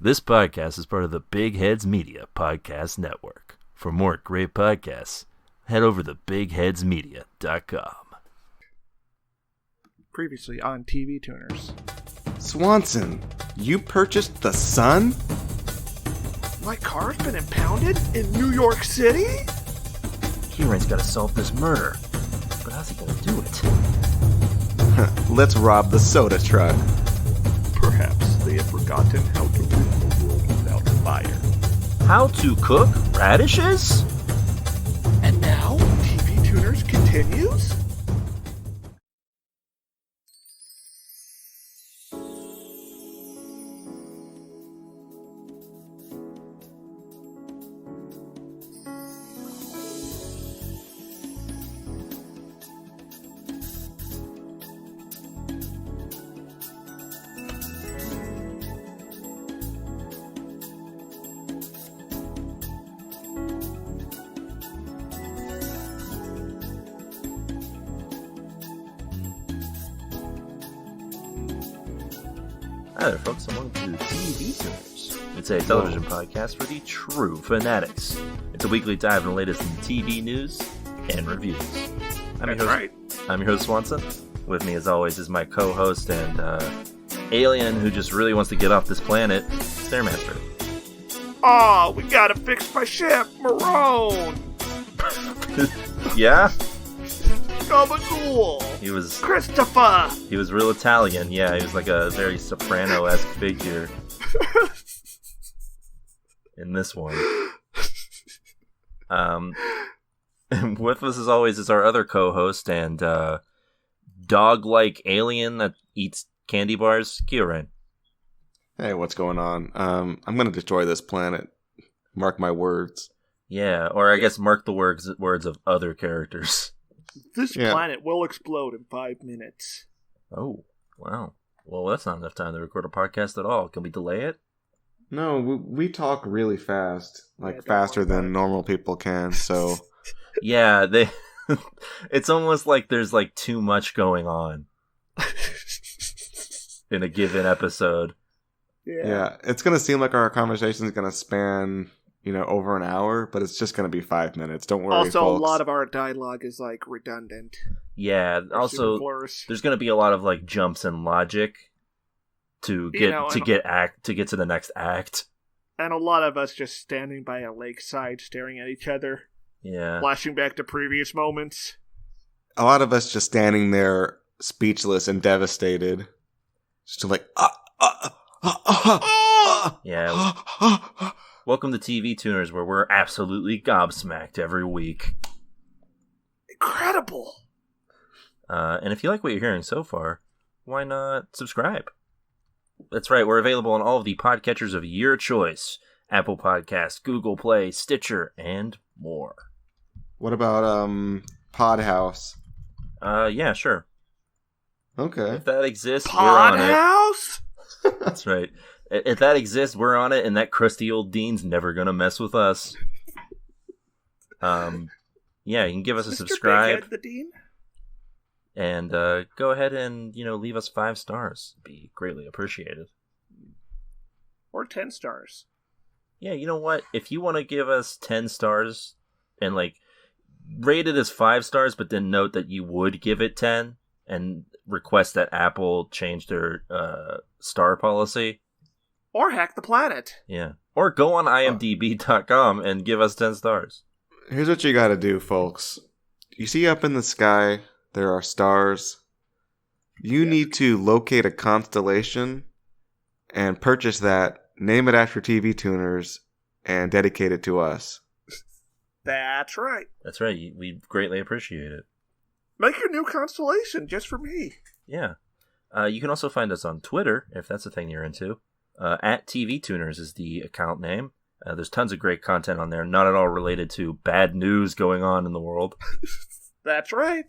This podcast is part of the Big Heads Media Podcast Network. For more great podcasts, head over to bigheadsmedia.com. Previously on TV Tuners. Swanson, you purchased the Sun? My car's been impounded in New York City? Kieran's got to solve this murder. But how's he going to do it? Let's rob the soda truck. Perhaps they have forgotten how to rid the world without fire. How to cook radishes? And now, TV Tuners continues? Hi there, folks, and welcome to TV Tuners. It's a television podcast for the true fanatics. It's a weekly dive in the latest in TV news and reviews. I'm your host, Swanson. With me, as always, is my co-host and alien who just really wants to get off this planet, Stairmaster. Aw, we gotta fix my ship, Marone! Yeah? Gabagool! He was Christopher! He was real Italian, yeah. He was like a very Soprano-esque figure in this one. And with us, as always, is our other co-host and dog-like alien that eats candy bars, Kieran. Hey, what's going on? I'm going to destroy this planet. Mark my words. Yeah, or I guess mark the words of other characters. This planet will explode in 5 minutes. Oh, wow. Well, that's not enough time to record a podcast at all. Can we delay it? No, we talk really fast. Like, Yeah, faster than normal people can, so... Yeah, it's almost like there's like too much going on in a given episode. Yeah, it's going to seem like our conversation is going to span... over an hour, but it's just going to be 5 minutes. Don't worry, Also, folks. a lot of our dialogue is, redundant. Yeah, also, there's going to be a lot of, jumps in logic to get to the next act. And a lot of us just standing by a lakeside staring at each other. Yeah. Flashing back to previous moments. A lot of us just standing there speechless and devastated. Just like, Yeah. Welcome to TV Tuners, where we're absolutely gobsmacked every week. Incredible! And if you like what you're hearing so far, why not subscribe? That's right, we're available on all of the podcatchers of your choice. Apple Podcasts, Google Play, Stitcher, and more. What about, Podhouse? Yeah, sure. Okay. If that exists, we're on it. Podhouse? That's right. If that exists, we're on it, and that crusty old dean's never gonna mess with us. Yeah, you can give us a subscribe. Big Head, the Dean? And go ahead and, leave us 5 stars. It'd be greatly appreciated. Or 10 stars. Yeah, you know what? If you want to give us 10 stars and, rate it as 5 stars, but then note that you would give it 10 and request that Apple change their star policy. Or hack the planet. Yeah. Or go on imdb.com and give us 10 stars. Here's what you gotta do, folks. You see up in the sky, there are stars. You need to locate a constellation and purchase that, name it after TV Tuners, and dedicate it to us. That's right. That's right. We greatly appreciate it. Make your new constellation just for me. Yeah. You can also find us on Twitter, if that's a thing you're into. At TV Tuners is the account name. There's tons of great content on there, not at all related to bad news going on in the world. That's right.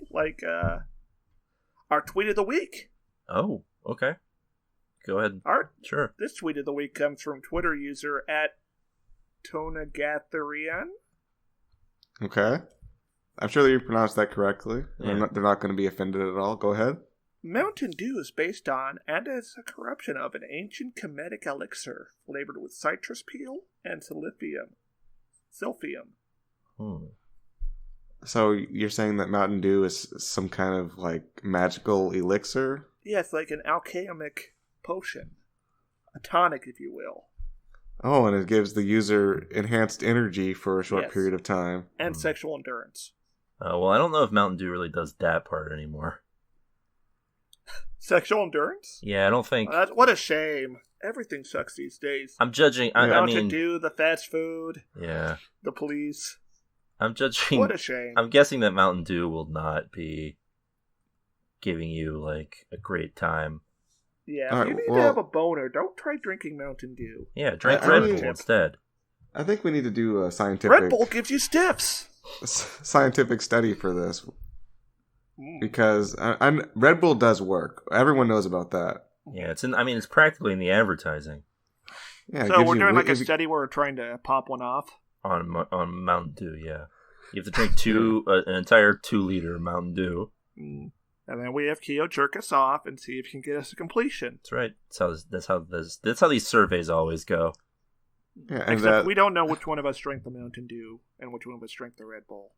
Our tweet of the week. Oh, okay. Go ahead. Sure. This tweet of the week comes from Twitter user at Tonagatherian. Okay. I'm sure that you pronounced that correctly. Yeah. They're not going to be offended at all. Go ahead. Mountain Dew is based on and is a corruption of an ancient comedic elixir flavored with citrus peel and silphium. So you're saying that Mountain Dew is some kind of like magical elixir? Yeah, it's like an alchemic potion. A tonic, if you will. Oh, and it gives the user enhanced energy for a short period of time. And sexual endurance. Well, I don't know if Mountain Dew really does that part anymore. Sexual endurance? Yeah, I don't think... what a shame. Everything sucks these days. I'm judging... Mountain Dew, the fast food. Yeah. The police. I'm judging... What a shame. I'm guessing that Mountain Dew will not be giving you, like, a great time. Yeah, if you need to have a boner, don't try drinking Mountain Dew. Yeah, drink Red Bull instead. I think we need to do a scientific... Red Bull gives you stiffs! Scientific study for this. Because Red Bull does work. Everyone knows about that. Yeah, it's practically in the advertising. Yeah, so we're doing like a study where we're trying to pop one off? On Mountain Dew, yeah. You have to drink an entire 2-liter Mountain Dew. And then we have Keo jerk us off and see if he can get us to completion. That's right. That's how these surveys always go. Yeah, and except we don't know which one of us drank the Mountain Dew and which one of us drank the Red Bull.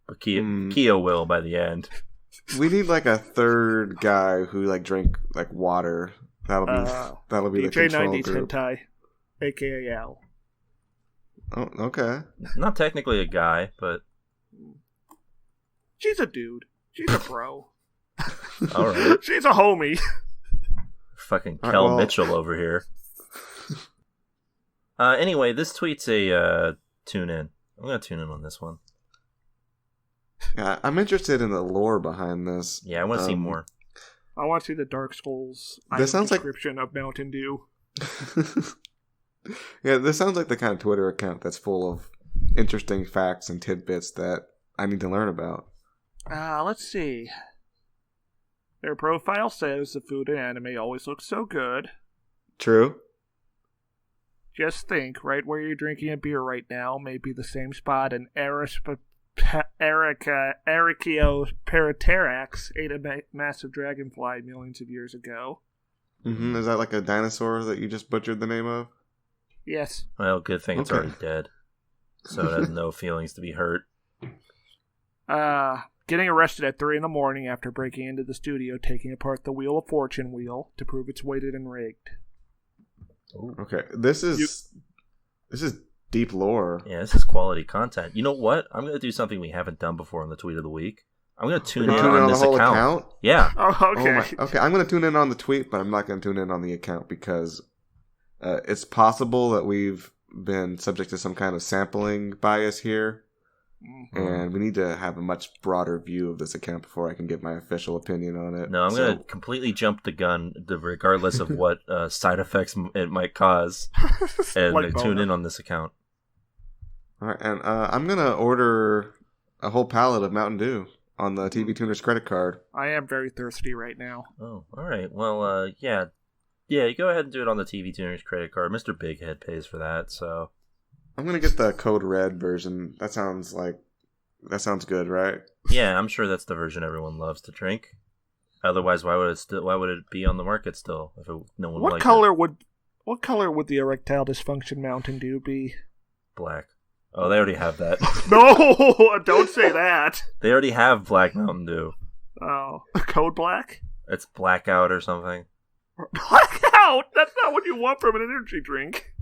But Keo will by the end. We need like a third guy who like drink like water. That'll be the control DJ90's group. Hentai, aka Al. Oh, okay. Not technically a guy, but she's a dude. She's a bro. All right. She's a homie. Fucking Kel Mitchell over here. Anyway, this tweet's a tune in. I'm gonna tune in on this one. Yeah, I'm interested in the lore behind this. Yeah, I want to see more. I want to see the Dark Souls description of Mountain Dew. Yeah, this sounds like the kind of Twitter account that's full of interesting facts and tidbits that I need to learn about. Let's see. Their profile says the food in anime always looks so good. True. Just think, right where you're drinking a beer right now may be the same spot in Erichioperaterax ate a massive dragonfly millions of years ago. Mm-hmm. Is that like a dinosaur that you just butchered the name of? Yes. Well, good thing it's already dead. So it has no feelings to be hurt. Getting arrested at 3 a.m. after breaking into the studio, taking apart the Wheel of Fortune wheel to prove it's weighted and rigged. Ooh. Okay, this is deep lore. Yeah, this is quality content. You know what? I'm going to do something we haven't done before on the Tweet of the Week. I'm going to tune in on this account. Yeah. Oh, okay. Okay, I'm going to tune in on the tweet, but I'm not going to tune in on the account because it's possible that we've been subject to some kind of sampling bias here. Mm-hmm. And we need to have a much broader view of this account before I can give my official opinion on it. No, I'm going to completely jump the gun, regardless of what side effects it might cause, and like tune in on this account. All right, and I'm going to order a whole pallet of Mountain Dew on the TV Tuner's credit card. I am very thirsty right now. Oh, all right. Well, yeah, you go ahead and do it on the TV Tuner's credit card. Mr. Bighead pays for that, so... I'm going to get the Code Red version. That sounds good, right? Yeah, I'm sure that's the version everyone loves to drink. Otherwise, why would it be on the market still if no one liked it? What color would the erectile dysfunction Mountain Dew be? Black. Oh, they already have that. No, don't say that. They already have Black Mountain Dew. Oh, Code Black? It's Blackout or something. Blackout? That's not what you want from an energy drink.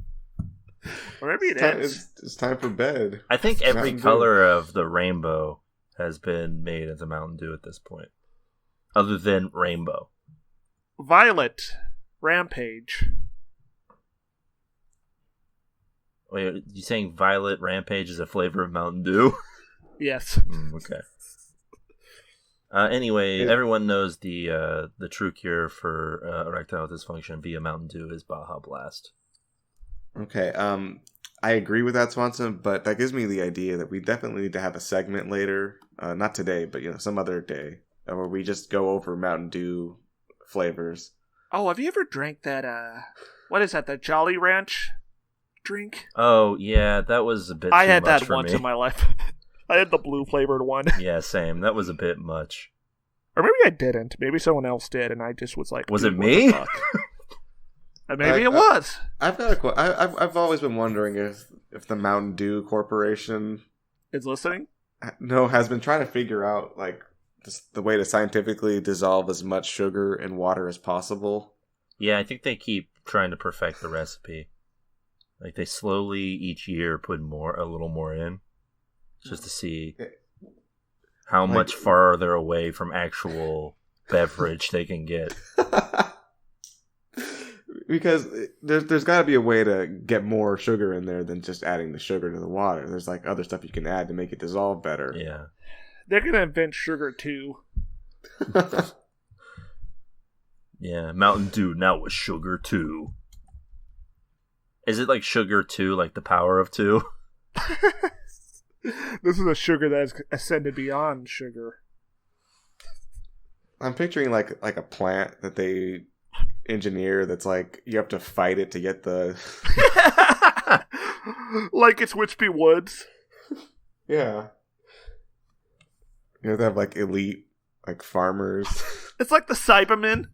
Or maybe it's time for bed. I think every color of the rainbow has been made into Mountain Dew at this point. Other than rainbow. Violet. Rampage. Wait, you saying Violet Rampage is a flavor of Mountain Dew? Yes. Okay. Anyway, everyone knows the true cure for erectile dysfunction via Mountain Dew is Baja Blast. Okay, I agree with that, Swanson, but that gives me the idea that we definitely need to have a segment later, not today, but some other day, where we just go over Mountain Dew flavors. Oh, have you ever drank that, what is that, the Jolly Ranch drink? Oh, yeah, that was a bit too much for me. I had that once in my life. I had the blue flavored one. Yeah, same. That was a bit much. Or maybe I didn't. Maybe someone else did, and I just was like, Was "Dude, it what me?" the fuck?" And maybe it was. I've got a I've always been wondering if the Mountain Dew Corporation Is listening? has been trying to figure out like the way to scientifically dissolve as much sugar in water as possible. Yeah, I think they keep trying to perfect the recipe. Like they slowly each year put a little more in, just to see how much farther away from actual beverage they can get. Because there's got to be a way to get more sugar in there than just adding the sugar to the water. There's like other stuff you can add to make it dissolve better. Yeah. They're going to invent sugar too. Yeah, Mountain Dew now with sugar too. Is it like sugar 2, like the power of 2? This is a sugar that has ascended beyond sugar. I'm picturing like a plant that they engineer that's like you have to fight it to get the Like it's Wispy Woods. Yeah. You have to have like elite like farmers. It's like the Cybermen.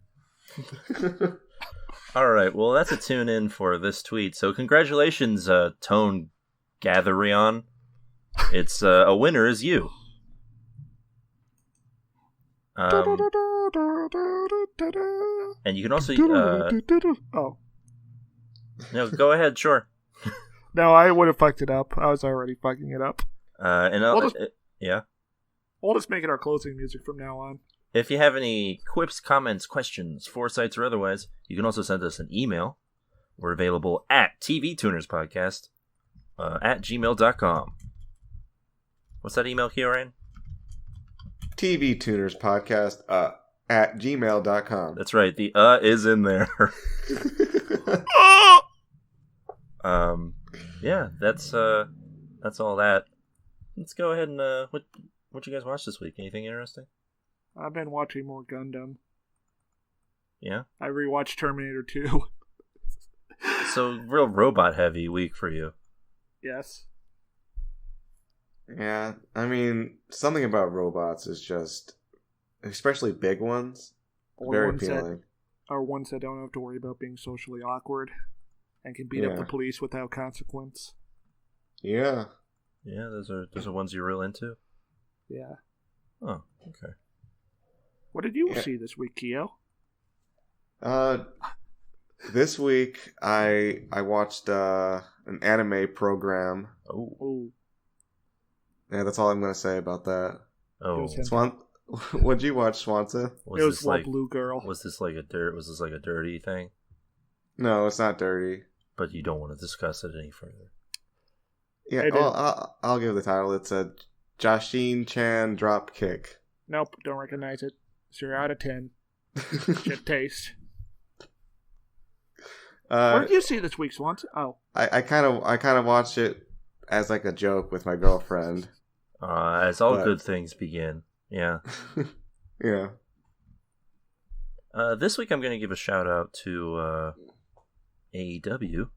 All right, well, that's a tune in for this tweet. So congratulations, Tone Gatherion. It's a winner is you. And you can also oh no, go ahead, sure. no, I would have fucked it up. I was already fucking it up. Yeah. We'll just make it our closing music from now on. If you have any quips, comments, questions, foresights, or otherwise, you can also send us an email. We're available at tvtunerspodcast at gmail.com. What's that email, Kieran? TV Tuners Podcast at gmail.com. That's right. The is in there. Yeah, that's all that. Let's go ahead and what you guys watch this week? Anything interesting? I've been watching more Gundam. Yeah? I rewatched Terminator 2. So, real robot heavy week for you. Yes. Yeah, I mean, something about robots is just, especially big ones, Or very ones appealing. Or ones that don't have to worry about being socially awkward and can beat up the police without consequence. Yeah. Yeah, those are ones you're real into? Yeah. Oh, okay. What did you see this week, Keo? This week I watched an anime program. Oh. Yeah, that's all I'm gonna say about that. Oh. What'd you watch, Swanson? It was like Blue Girl. Was this like a dirty thing? No, it's not dirty. But you don't want to discuss it any further. Yeah, I'll give the title. It's a Jashin-chan drop kick. Nope, don't recognize it. 0 out of 10. Shit taste. What did you see this week, Swanson? Oh, I kind of watched it as like a joke with my girlfriend. As all good things begin. Yeah. Yeah. This week I'm going to give a shout out to AEW.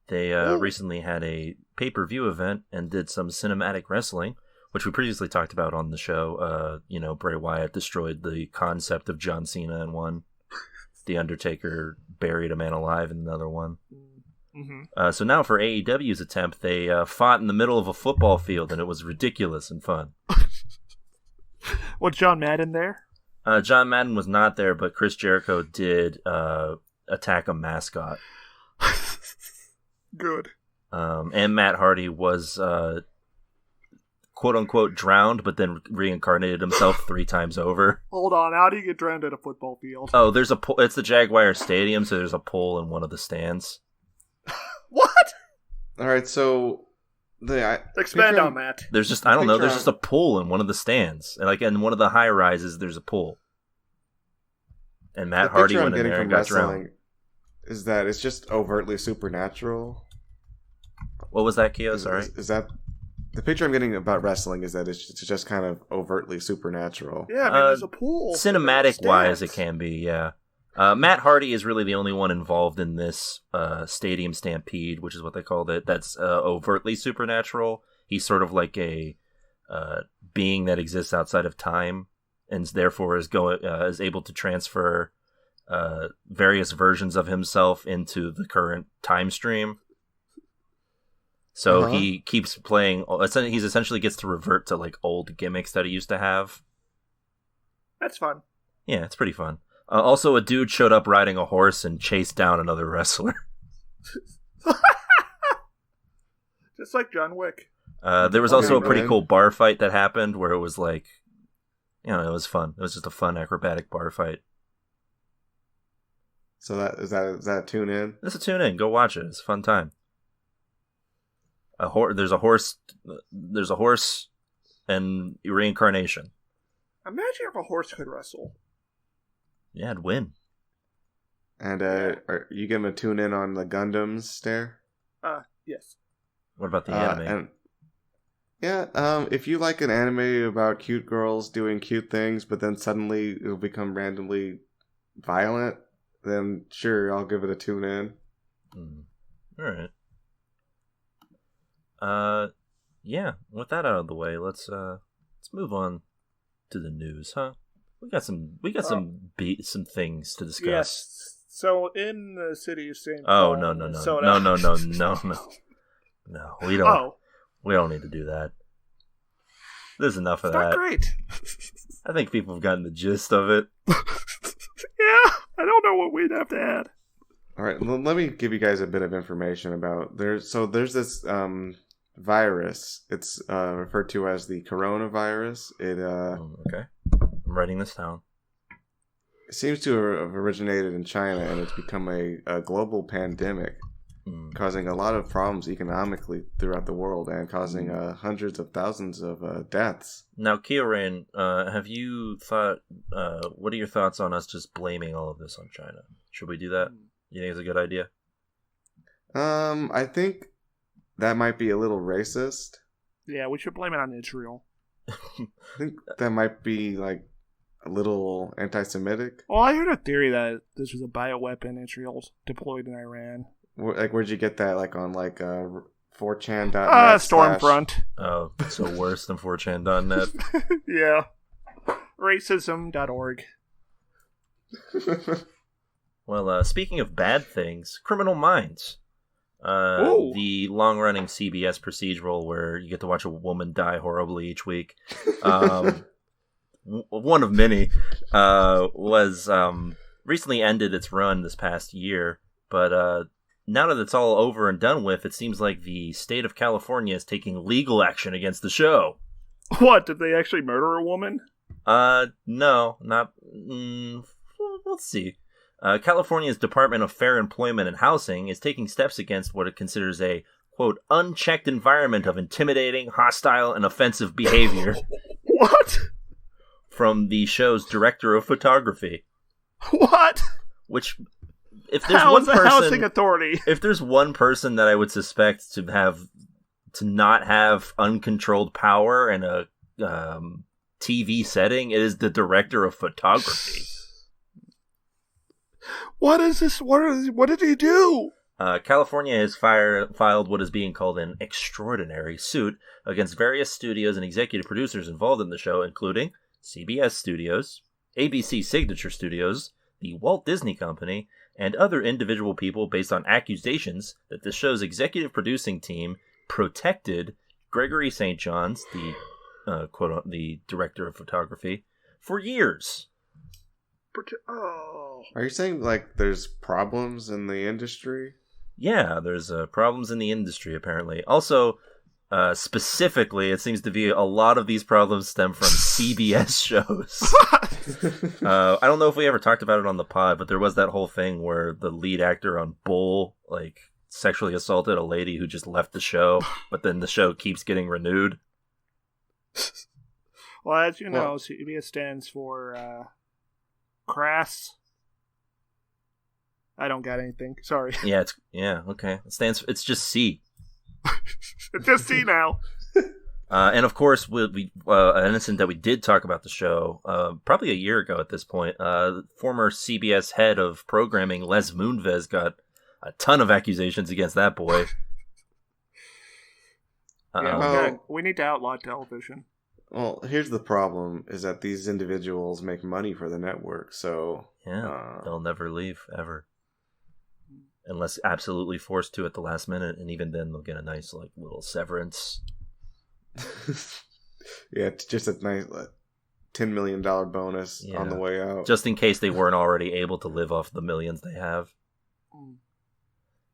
They recently had a pay-per-view event and did some cinematic wrestling, which we previously talked about on the show. Bray Wyatt destroyed the concept of John Cena in one. The Undertaker buried a man alive in another one. Mm-hmm. So now for AEW's attempt, they fought in the middle of a football field, and it was ridiculous and fun. Was John Madden there? John Madden was not there, but Chris Jericho did attack a mascot. Good. And Matt Hardy was quote-unquote drowned, but then reincarnated himself 3 times over. Hold on, how do you get drowned at a football field? Oh, there's a pole. It's the Jaguar Stadium, so there's a pole in one of the stands. What? All right, so expand on that. There's just there's just a pool in one of the stands, and like in one of the high rises, there's a pool. And Matt Hardy went in there and got drowned. Is that it's just overtly supernatural? What was that, Keo? Sorry. Is that the picture I'm getting about wrestling? Is that it's just kind of overtly supernatural? Yeah, I mean, there's a pool. Cinematic-wise, it can be. Yeah. Matt Hardy is really the only one involved in this stadium stampede, which is what they called it. That's overtly supernatural. He's sort of like a being that exists outside of time, and therefore is able to transfer various versions of himself into the current time stream. So he keeps playing. He's essentially gets to revert to like old gimmicks that he used to have. That's fun. Yeah, it's pretty fun. Also, a dude showed up riding a horse and chased down another wrestler. Just like John Wick. There was also a pretty cool bar fight that happened where it was like, it was fun. It was just a fun acrobatic bar fight. So is that a tune in? It's a tune in. Go watch it. It's a fun time. There's a horse and reincarnation. Imagine if a horse could wrestle. Yeah, it'd win. And are you gonna tune in on the Gundams, Stare? Yes. What about the anime? If you like an anime about cute girls doing cute things, but then suddenly it'll become randomly violent, then sure, I'll give it a tune in. All right. Yeah. With that out of the way, let's move on to the news, huh? We got some things to discuss. Yes. So in the city of St. Oh, Paul, no, Minnesota. No, we don't. Oh. We don't need to do that. There's enough of It's that. not great. I think people have gotten the gist of it. Yeah, I don't know what we'd have to add. All right, well, let me give you guys a bit of information about there's this virus. It's referred to as the coronavirus. Okay, I'm writing this down. It seems to have originated in China, and it's become a global pandemic, causing a lot of problems economically throughout the world, and causing hundreds of thousands of deaths. Now, Kyorain, have you thought? What are your thoughts on us just blaming all of this on China? Should we do that? You think it's a good idea? I think that might be a little racist. Yeah, we should blame it on Israel. I think that might be like a little anti-Semitic. Well, I heard a theory that this was a bioweapon Israel's deployed in Iran. Like, where'd you get that? Like on 4chan.net? Stormfront. Oh, so worse than 4chan.net. Yeah. Racism.org. Well, speaking of bad things, Criminal Minds. The long-running CBS procedural where you get to watch a woman die horribly each week. One of many, was recently ended its run this past year, but now that it's all over and done with, it seems like the state of California is taking legal action against the show. What, did they actually murder a woman? No, not... let's see. California's Department of Fair Employment and Housing is taking steps against what it considers a, quote, unchecked environment of intimidating, hostile, and offensive behavior. What? From the show's director of photography. What? Which, if there's one person, housing authority? If there's one person that I would suspect to not have uncontrolled power in a TV setting, it is the director of photography. What is this? What did he do? California has filed what is being called an extraordinary suit against various studios and executive producers involved in the show, including CBS Studios, ABC Signature Studios, the Walt Disney Company, and other individual people based on accusations that the show's executive producing team protected Gregory St. John's, the director of photography, for years. Are you saying there's problems in the industry? Yeah, there's problems in the industry apparently. Also, specifically, it seems to be a lot of these problems stem from CBS shows. I don't know if we ever talked about it on the pod, but there was that whole thing where the lead actor on Bull sexually assaulted a lady who just left the show, but then the show keeps getting renewed. Well, as you know, CBS stands for crass. I don't got anything. Sorry. Yeah, okay. It's just C. It's just C now. And of course, an incident that we did talk about the show probably a year ago at this point. Former CBS head of programming Les Moonves got a ton of accusations against that boy. We need to outlaw television. Well, here's the problem: is that these individuals make money for the network, so they'll never leave ever, unless absolutely forced to at the last minute, and even then they'll get a nice like little severance. yeah, it's just a nice $10 million bonus on the way out, just in case they weren't already able to live off the millions they have.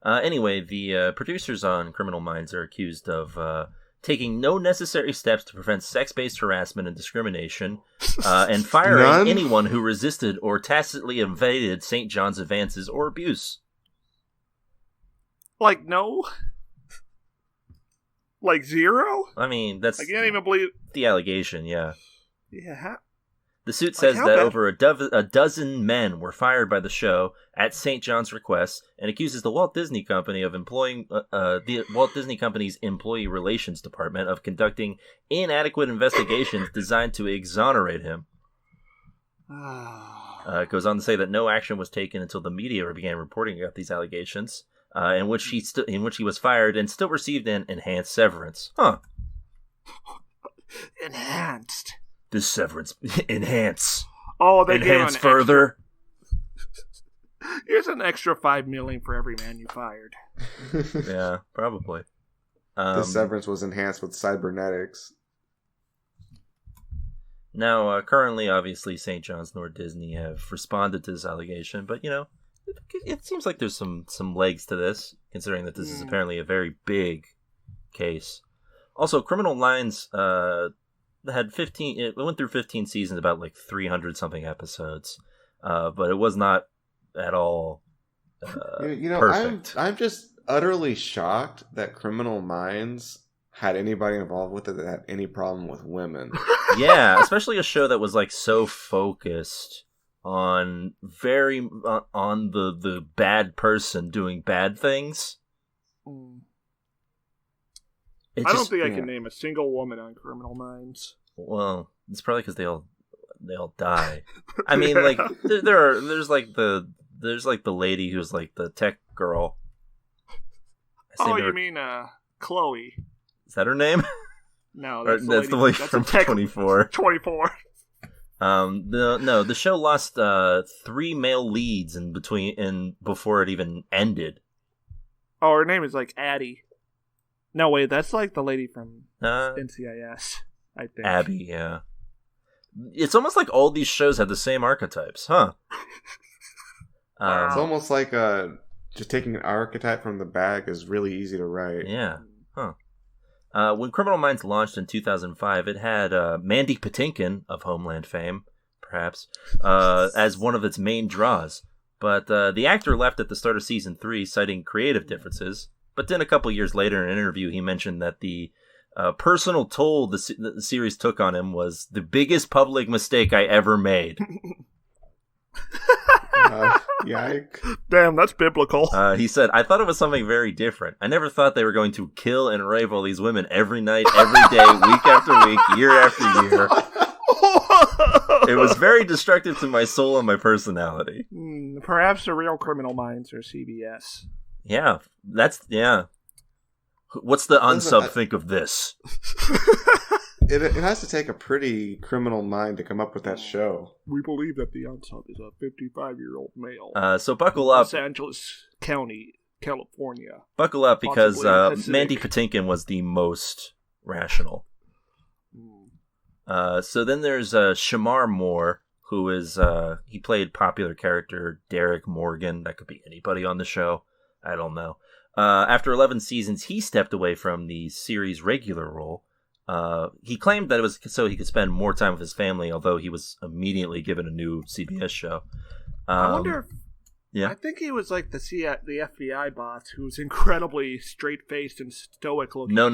Anyway, the producers on Criminal Minds are accused of taking no necessary steps to prevent sex-based harassment and discrimination, and firing anyone who resisted or tacitly invaded St. John's advances or abuse. Like, no? Like, zero? I mean, that's I can't even believe the allegation, yeah. Yeah. The suit says that over a dozen men were fired by the show at St. John's request and accuses the Walt Disney Company of employing the Walt Disney Company's Employee Relations Department of conducting inadequate investigations designed to exonerate him. It goes on to say that no action was taken until the media began reporting about these allegations, in which he was fired and still received an enhanced severance. Huh. Enhanced. This severance enhance. Oh, they enhance further. Here's an extra $5 million for every man you fired. Yeah, probably. The severance was enhanced with cybernetics. Now, currently, obviously, St. John's nor Disney have responded to this allegation, but it seems like there's some legs to this, considering that this is apparently a very big case. Also, Criminal Minds had 15. It went through 15 seasons, about like 300 something episodes, but it was not at all perfect. I'm just utterly shocked that Criminal Minds had anybody involved with it that had any problem with women. Yeah, especially a show that was like so focused on on the bad person doing bad things. I don't think I can name a single woman on Criminal Minds. Well, it's probably because they all die. I mean, like there's like the lady who's like the tech girl. Oh, you mean Chloe? Is that her name? No, that's the lady from 24. 24. The show lost 3 male leads before it even ended. Oh, her name is like Addie. No, wait, that's like the lady from NCIS, I think. Abby, yeah. It's almost like all these shows have the same archetypes, huh? It's almost like just taking an archetype from the bag is really easy to write. Yeah, huh. When Criminal Minds launched in 2005, it had Mandy Patinkin of Homeland fame, perhaps, as one of its main draws. But the actor left at the start of season 3, citing creative differences. But then a couple years later, in an interview, he mentioned that the personal toll the series took on him was the biggest public mistake I ever made. Yikes. Damn, that's biblical. He said, I thought it was something very different. I never thought they were going to kill and rape all these women every night, every day, week after week, year after year. It was very destructive to my soul and my personality. Perhaps the real Criminal Minds are CBS. Yeah, What's the unsub think of this? It has to take a pretty criminal mind to come up with that show. We believe that the unsub is a 55-year-old male. So buckle up. Los Angeles County, California. Buckle up because Mandy Patinkin was the most rational. So then there's Shamar Moore, who is he played popular character Derek Morgan. That could be anybody on the show. I don't know. After 11 seasons, he stepped away from the series' regular role. He claimed that it was so he could spend more time with his family, although he was immediately given a new CBS show. I wonder if... Yeah. I think he was like the FBI boss who was incredibly straight-faced and stoic looking. No.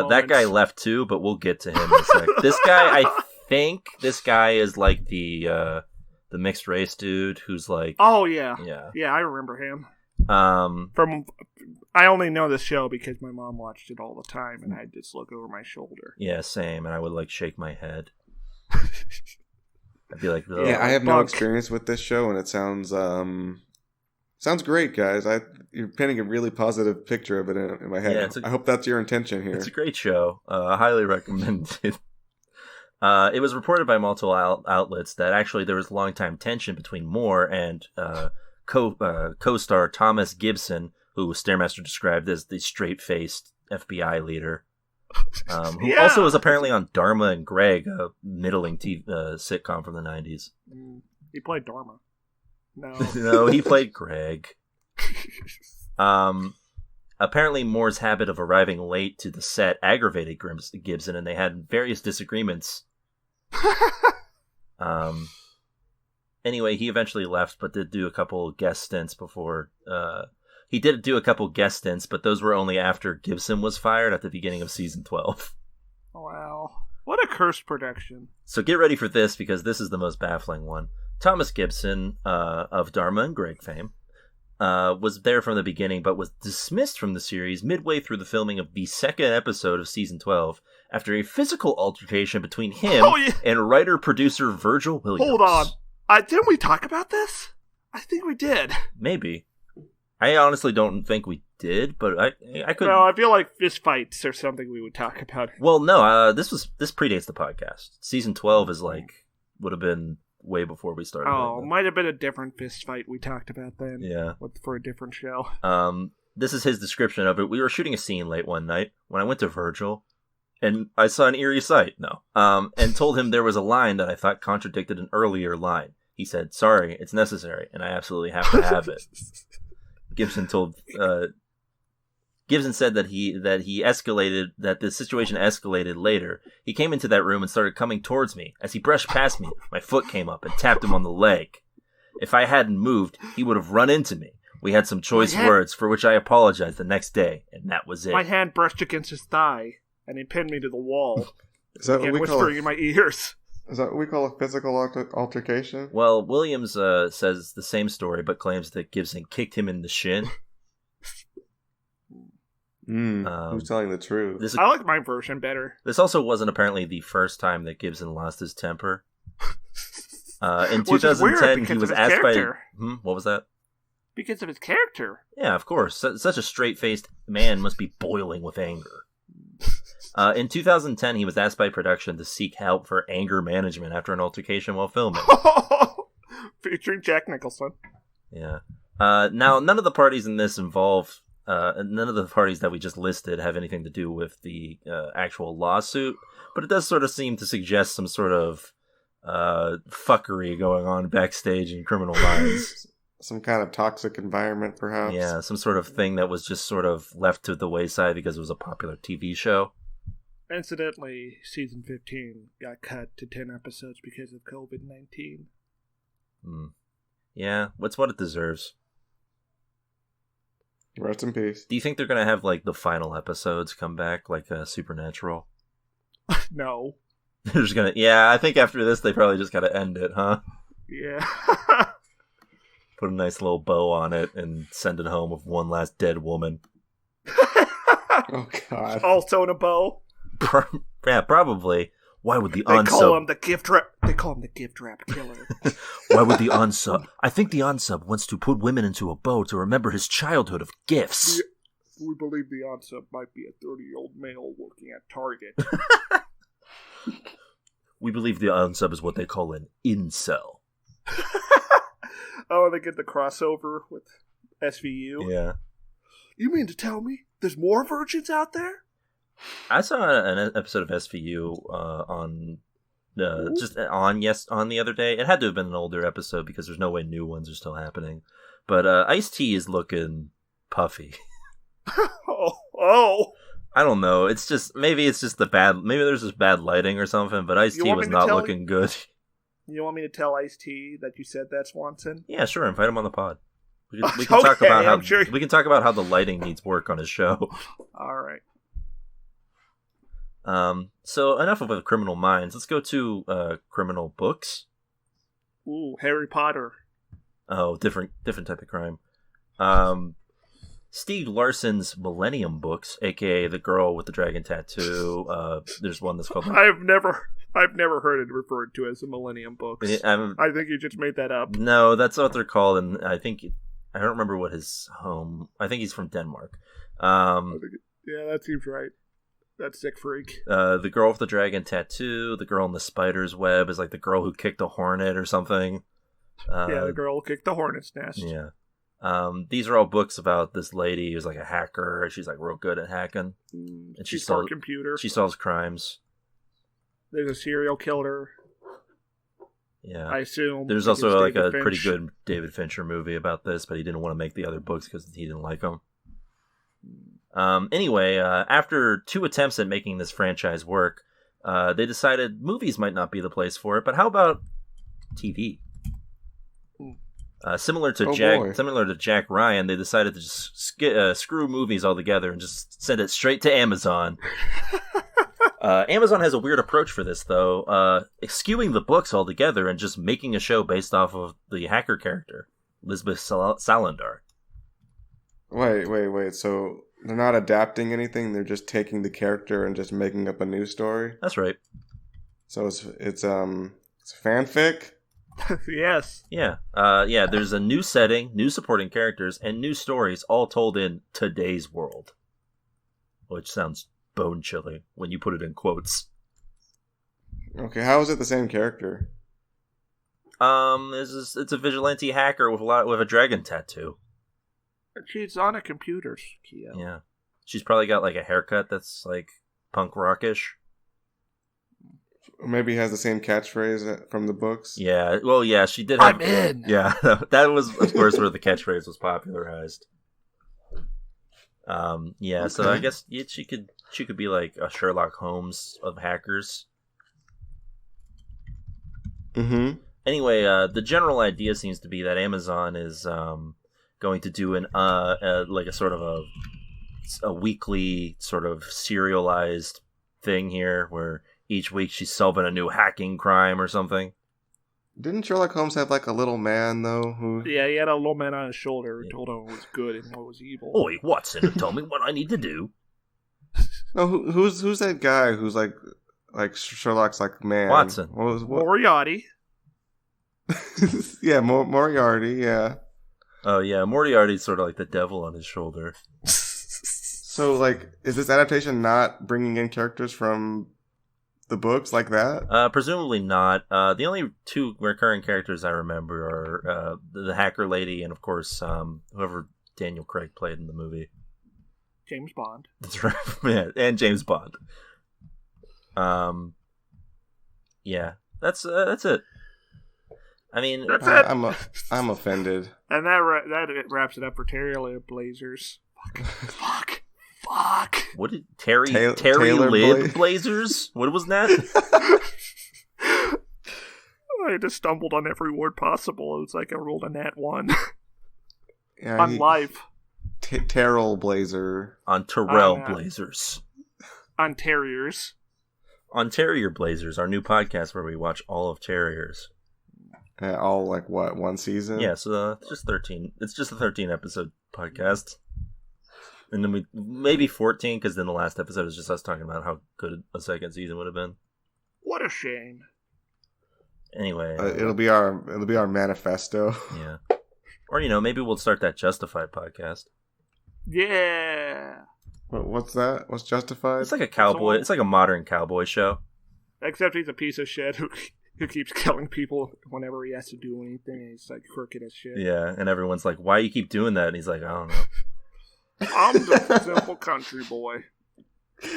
That guy left too, but we'll get to him in a sec. This guy, I think this guy is like the mixed race dude who's like... Oh, yeah. Yeah, I remember him. I only know this show because my mom watched it all the time, and I'd just look over my shoulder. Yeah, same, and I would like shake my head. I'd be like, "Yeah, I have no experience with this show, and it sounds great, guys. You're painting a really positive picture of it in my head. I hope that's your intention here. It's a great show. I highly recommend it. It was reported by multiple outlets that actually there was longtime tension between Moore and co-star Thomas Gibson, who Stairmaster described as the straight-faced FBI leader, who also was apparently on Dharma and Greg, a middling sitcom from the 90s. He played Dharma. No. No, he played Greg. Apparently, Moore's habit of arriving late to the set aggravated Gibson, and they had various disagreements. Anyway, he eventually left, but did do a couple guest stints before. He did do a couple guest stints, but those were only after Gibson was fired at the beginning of season 12. Wow. What a cursed production. So get ready for this, because this is the most baffling one. Thomas Gibson, of Dharma and Greg fame, was there from the beginning, but was dismissed from the series midway through the filming of the second episode of season 12 after a physical altercation between him and writer-producer Virgil Williams. Hold on. Didn't we talk about this? I think we did. Maybe. I honestly don't think we did, but I could. No, I feel like fist fights are something we would talk about. Well, no, this predates the podcast. Season 12 is would have been way before we started. Oh, might have been a different fist fight we talked about then. Yeah. For a different show. This is his description of it. We were shooting a scene late one night when I went to Virgil, and I saw an eerie sight. No. And told him there was a line that I thought contradicted an earlier line. He said, "Sorry, it's necessary, and I absolutely have to have it." Gibson said that the situation escalated later. He came into that room and started coming towards me. As he brushed past me, my foot came up and tapped him on the leg. If I hadn't moved, he would have run into me. We had some choice words, for which I apologized the next day, and that was it. My hand brushed against his thigh, and he pinned me to the wall. Is that what we whispering in my ears. Is that what we call a physical altercation? Well, Williams says the same story, but claims that Gibson kicked him in the shin. Who's telling the truth? I like my version better. This also wasn't apparently the first time that Gibson lost his temper. In 2010, he was asked by... what was that? Because of his character. Yeah, of course. Such a straight-faced man must be boiling with anger. In 2010, he was asked by production to seek help for anger management after an altercation while filming. Featuring Jack Nicholson. Yeah. Now, none of the parties in this involve... none of the parties that we just listed have anything to do with the actual lawsuit, but it does sort of seem to suggest some sort of fuckery going on backstage in Criminal Minds. Some kind of toxic environment, perhaps? Yeah, some sort of thing that was just sort of left to the wayside because it was a popular TV show. Incidentally, season 15 got cut to 10 episodes because of COVID-19. Yeah, what's what it deserves. Rest in peace. Do you think they're going to have, the final episodes come back, like Supernatural? No. They're just going to... Yeah, I think after this, they probably just got to end it, huh? Yeah. Put a nice little bow on it and send it home with one last dead woman. Oh, God. Also in a bow? Yeah, probably. Why would the They unsub... call him the gift wrap killer. Why would the unsub... I think the unsub wants to put women into a bow to remember his childhood of gifts. We believe the unsub might be a 30-year-old male working at Target. We believe the unsub is what they call an incel. Oh, they get the crossover with SVU? Yeah. You mean to tell me there's more virgins out there? I saw an episode of SVU on the other day. It had to have been an older episode because there's no way new ones are still happening. But Ice-T is looking puffy. Oh. I don't know. It's just maybe there's just bad lighting or something. But Ice-T was not looking good. You want me to tell Ice-T that you said that, Swanson? Yeah, sure. Invite him on the pod. We can talk about how we can talk about how the lighting needs work on his show. All right. So enough of Criminal Minds. Let's go to criminal books. Ooh, Harry Potter. Oh, different type of crime. Steve Larsen's Millennium Books, aka The Girl with the Dragon Tattoo. There's one that's called... I've never heard it referred to as the Millennium Books. I think you just made that up. No, that's what they're called, and I don't remember what his home... I think he's from Denmark. Yeah, that seems right. That sick freak. The girl with the dragon tattoo, the girl in the spider's web is like the girl who kicked a hornet or something. The girl who kicked the hornet's nest. Yeah. These are all books about this lady who's like a hacker. She's like real good at hacking. And she's for a computer. She solves crimes. There's a serial killer. Yeah. I assume. There's also like a pretty good David Fincher movie about this, but he didn't want to make the other books because he didn't like them. Anyway, after 2 attempts at making this franchise work, they decided movies might not be the place for it, but how about TV? Similar to Jack Ryan, they decided to just screw movies altogether and just send it straight to Amazon. Amazon has a weird approach for this, though, skewing the books altogether and just making a show based off of the hacker character, Lisbeth Salander. Wait. So they're not adapting anything; they're just taking the character and just making up a new story. That's right. So it's fanfic. Yes. Yeah. There's a new setting, new supporting characters, and new stories, all told in today's world, which sounds bone-chilling when you put it in quotes. Okay, how is it the same character? It's a vigilante hacker with a dragon tattoo. She's on a computer, Keo. Yeah. She's probably got like a haircut that's like punk rockish. Maybe has the same catchphrase from the books. Yeah, well, yeah, she did have... I'm in! Yeah, that was, of course, where the catchphrase was popularized. Okay. So I guess she could be like a Sherlock Holmes of hackers. Mm-hmm. Anyway, the general idea seems to be that Amazon is going to do like a sort of a weekly sort of serialized thing here where each week she's solving a new hacking crime or something. Didn't Sherlock Holmes have like a little man though? Yeah, he had a little man on his shoulder who told him what was good and what was evil. Oi, Watson, tell me what I need to do. No, who's that guy who's like Sherlock's like man? Watson. What? Moriarty. Yeah, Moriarty. Yeah. Oh yeah, Moriarty's sort of like the devil on his shoulder. So like, is this adaptation not bringing in characters from the books like that? Presumably not. The only 2 recurring characters I remember are the hacker lady and, of course, whoever Daniel Craig played in the movie. James Bond. That's right. Yeah, and James Bond. Yeah, that's it. I mean, that's it. I'm offended. And that wraps it up for Taylor Blazers. Fuck. What did Terry Taylor Lid Blazers? What was that? I just stumbled on every word possible. It was like I rolled a nat 1. Yeah, on life. Terrell Blazer. On Terrell Blazers. On Terriers. On Terrier Blazers, our new podcast where we watch all of Terriers. All like what, 1 season? Yeah, so it's just 13. It's just a 13 episode podcast. And then maybe 14, because then the last episode is just us talking about how good a second season would have been. What a shame. Anyway, it'll be our manifesto. Yeah, or maybe we'll start that Justified podcast. Yeah. What's that? What's Justified? It's like a cowboy. It's like a modern cowboy show. Except he's a piece of shit who keeps killing people whenever he has to do anything. He's like crooked as shit. Yeah, and everyone's like, "Why you keep doing that?" And he's like, "I don't know." I'm the simple country boy.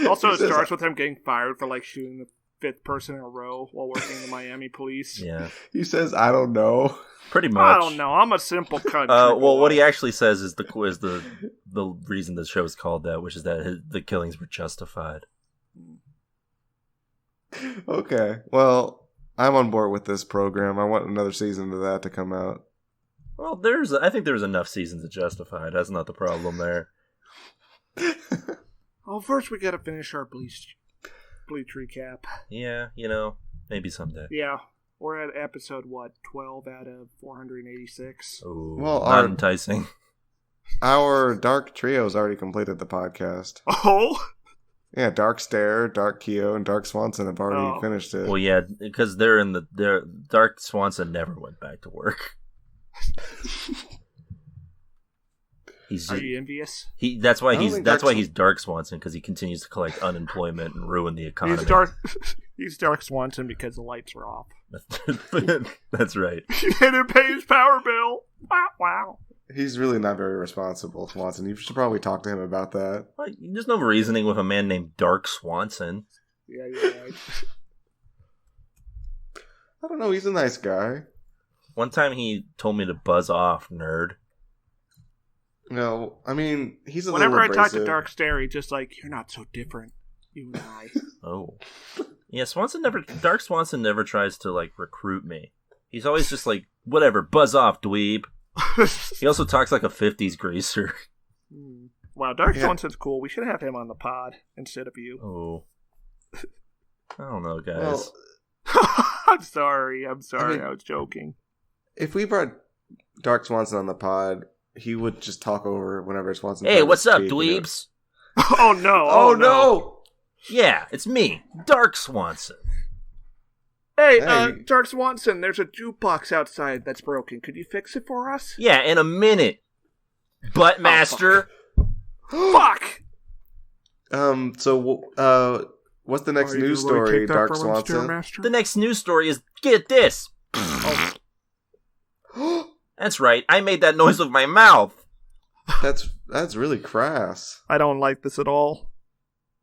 Also, it starts with him getting fired for like shooting the 5th person in a row while working in the Miami police. Yeah, he says, "I don't know." Pretty much. I don't know. I'm a simple country boy. Well, what he actually says is the reason the show is called that, which is that the killings were justified. Okay, well, I'm on board with this program. I want another season of that to come out. Well, I think there's enough seasons of Justified. That's not the problem there. Well, first we gotta finish our Bleach recap. Yeah, maybe someday. Yeah, we're at episode 12 out of 486. Ooh, well, not enticing. Our Dark Trio's already completed the podcast. Oh. Yeah, Dark Stare, Dark Keo, and Dark Swanson have already finished it. Well, yeah, because Dark Swanson never went back to work. Are you envious? That's why I don't think Dark he's Dark Swanson, because he continues to collect unemployment and ruin the economy. He's Dark Swanson because the lights are off. That's right. He didn't pay his power bill. Wow. He's really not very responsible, Swanson. You should probably talk to him about that. Well, there's no reasoning with a man named Dark Swanson. Yeah, you're right. I don't know. He's a nice guy. One time he told me to buzz off, nerd. No, I mean, he's a Whenever little I talk abrasive. to Dark Stare, he's just like, you're not so different, you and I. Oh. Yeah, Dark Swanson never tries to, like, recruit me. He's always just like, whatever, buzz off, dweeb. He also talks like a 50s greaser. Wow, Dark Swanson's cool. We should have him on the pod instead of you. Oh. I don't know, guys. Well, I'm sorry. I was joking. if we brought Dark Swanson on the pod, he would just talk over whenever Swanson. Hey, tried to what's up, speak, dweebs? Oh no! Oh no! Yeah, it's me, Dark Swanson. Hey, Hey. Dark Swanson, there's a jukebox outside that's broken. Could you fix it for us? Yeah, in a minute. Butt master. Fuck! So, what's the next Are you news gonna really story, take that Dark from him, Swanson? Stairmaster? The next news story is, get this. That's right, I made that noise with my mouth. That's really crass. I don't like this at all.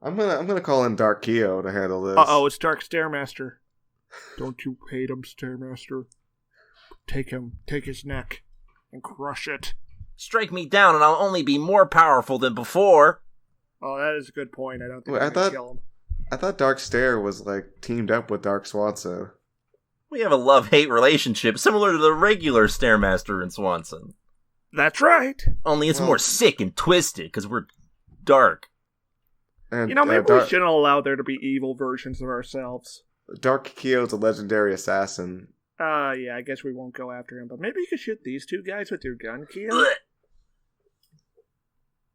I'm gonna call in Dark Keo to handle this. Uh-oh, it's Dark Stairmaster. Don't you hate him, Stairmaster? Take his neck, and crush it. Strike me down and I'll only be more powerful than before. Oh, that is a good point. I don't think Wait, I I can thought- kill him. I thought Dark Stare was like teamed up with Dark Swanson. We have a love-hate relationship similar to the regular Stairmaster and Swanson. That's right. Only it's Well- more sick and twisted, because we're dark. And You know, maybe we Dark, shouldn't allow there to be evil versions of ourselves. Dark Keo's a legendary assassin. Yeah, I guess we won't go after him, but maybe you could shoot these two guys with your gun, Keo? Blech.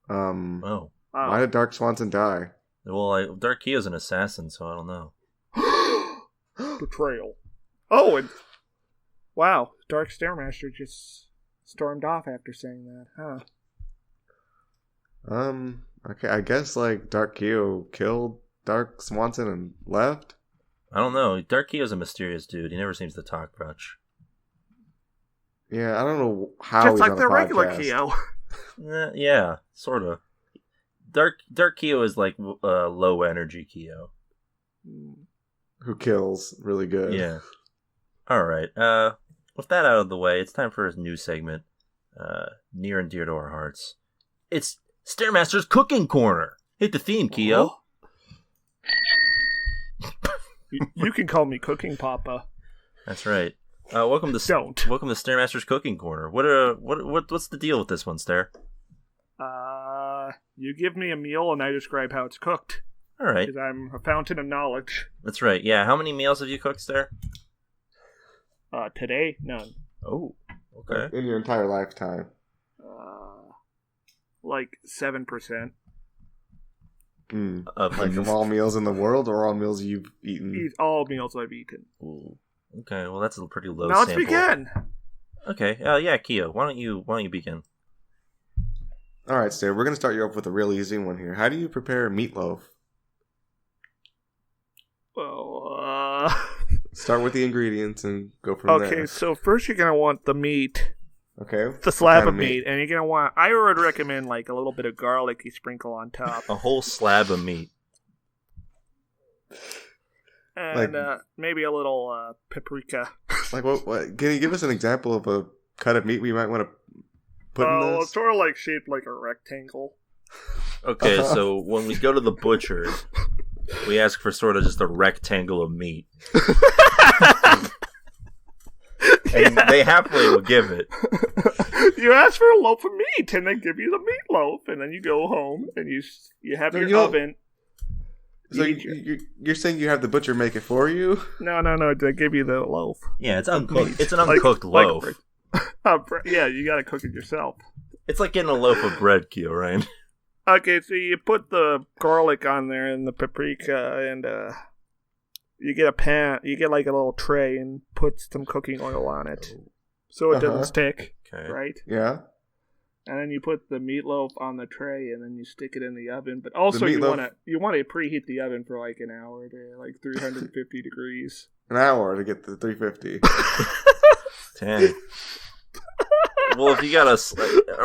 Why Oh. did Dark Swanson die? Well, Dark Keo's an assassin, so I don't know. Betrayal. Oh, and wow, Dark Stairmaster just stormed off after saying that, huh? Okay, I guess like Dark Keo killed Dark Swanson and left. I don't know. Dark Keo's a mysterious dude. He never seems to talk much. Yeah, I don't know how. Just he's like on the regular podcast. Keo. Yeah, sort of. Dark Keo is like low energy Keo. Who kills really good. Yeah. All right. With that out of the way, it's time for his new segment, near and dear to our hearts. It's Stairmaster's Cooking Corner. Hit the theme, Keo. You can call me Cooking Papa. That's right. Welcome to Stairmaster's Cooking Corner. What's the deal with this one, Stair? You give me a meal and I describe how it's cooked. All right. Because I'm a fountain of knowledge. That's right. Yeah. How many meals have you cooked, Stair? Today, none. Oh. Okay. In your entire lifetime. Like 7%. Like of all meals in the world, or all meals you've eaten? All meals I've eaten. Ooh. Okay. Well, that's a pretty low. Now let's sample. begin. Okay. Yeah, Keo. Why don't you begin? All right, Steve. We're gonna start you off with a real easy one here. How do you prepare meatloaf? Well, Start with the ingredients and go from there. okay, so first you're going to want the meat. Okay. The slab of meat. And you're going to want, I would recommend like a little bit of garlic you sprinkle on top. A whole slab of meat. And maybe a little paprika. Like what? Can you give us an example of a cut of meat we might want to put in It's this? sort of like shaped like a rectangle. Okay, so when we go to the butcher, we ask for sort of just a rectangle of meat. And they happily will give it. You ask for a loaf of meat, and they give you the meatloaf, and then you go home and you have your oven. So you're saying you have the butcher make it for you? No, they give you the loaf. Yeah, it's uncooked. It's an uncooked loaf. Yeah, you gotta cook it yourself. It's like getting a loaf of bread, Keo, right? Okay, so you put the garlic on there and the paprika, and you get a pan. You get like a little tray and put some cooking oil on it, so it doesn't stick. Okay. Right? Yeah. and then you put the meatloaf on the tray, and then you stick it in the oven. But also, you want to preheat the oven for like an hour to like 350 degrees. An hour to get to 350. Dang. Well, if you got a...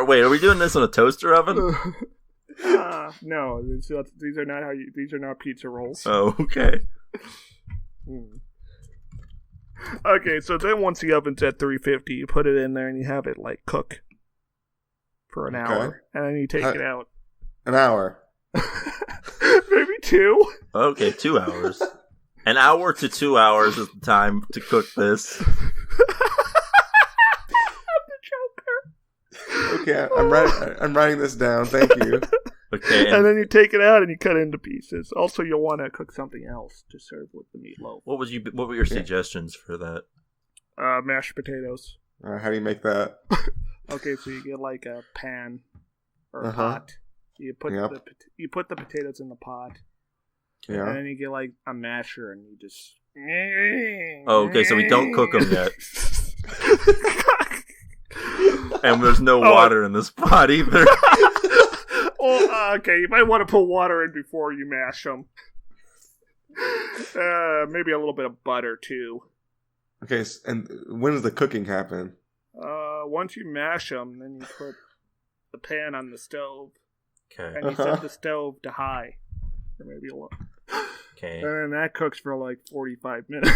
Wait, are we doing this in a toaster oven? No, these are not these are not pizza rolls. Oh, okay. Okay, so then once the oven's at 350, you put it in there and you have it like cook for an hour, and then you take it out. An hour. Maybe 2. Okay, 2 hours. An hour to 2 hours is the time to cook this. Okay, I'm writing this down. Thank you. Okay, and then you take it out and you cut it into pieces. Also, you'll want to cook something else to serve with the meatloaf. What were your suggestions for that? Mashed potatoes. How do you make that? Okay, so you get like a pan or a pot. You put the potatoes in the pot. Yeah. And then you get like a masher and you just. Oh, okay, so we don't cook them yet. And there's no water in this pot either. Well, okay, you might want to put water in before you mash them. Maybe a little bit of butter too. Okay, and when does the cooking happen? Once you mash them, then you put the pan on the stove. Okay. And you set the stove to high. Or maybe a little. Okay. And then that cooks for like 45 minutes.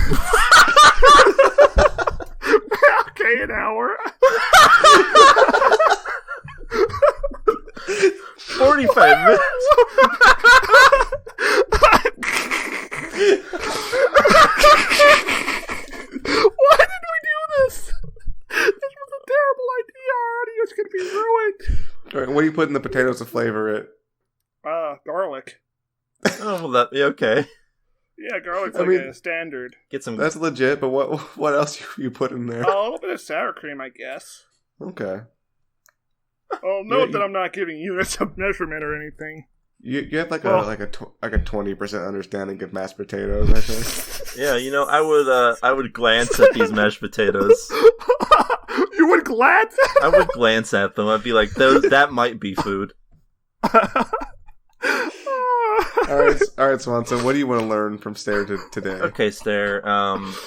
Okay, an hour. 45 minutes. Why did we do this? This was a terrible idea. Our audio's gonna be ruined. All right, what do you put in the potatoes to flavor it? Garlic. Oh, well, okay. Yeah, garlic's a standard. Get some. That's legit, but what else you put in there? A little bit of sour cream, I guess. Okay. Oh, note that I'm not giving units of measurement or anything. You have like a 20% understanding of mashed potatoes, I think. Yeah, I would glance at these mashed potatoes. You would glance? I would glance at them. I'd be like, that might be food. All right, Swan. So, what do you want to learn from Stare today? Okay, Stare.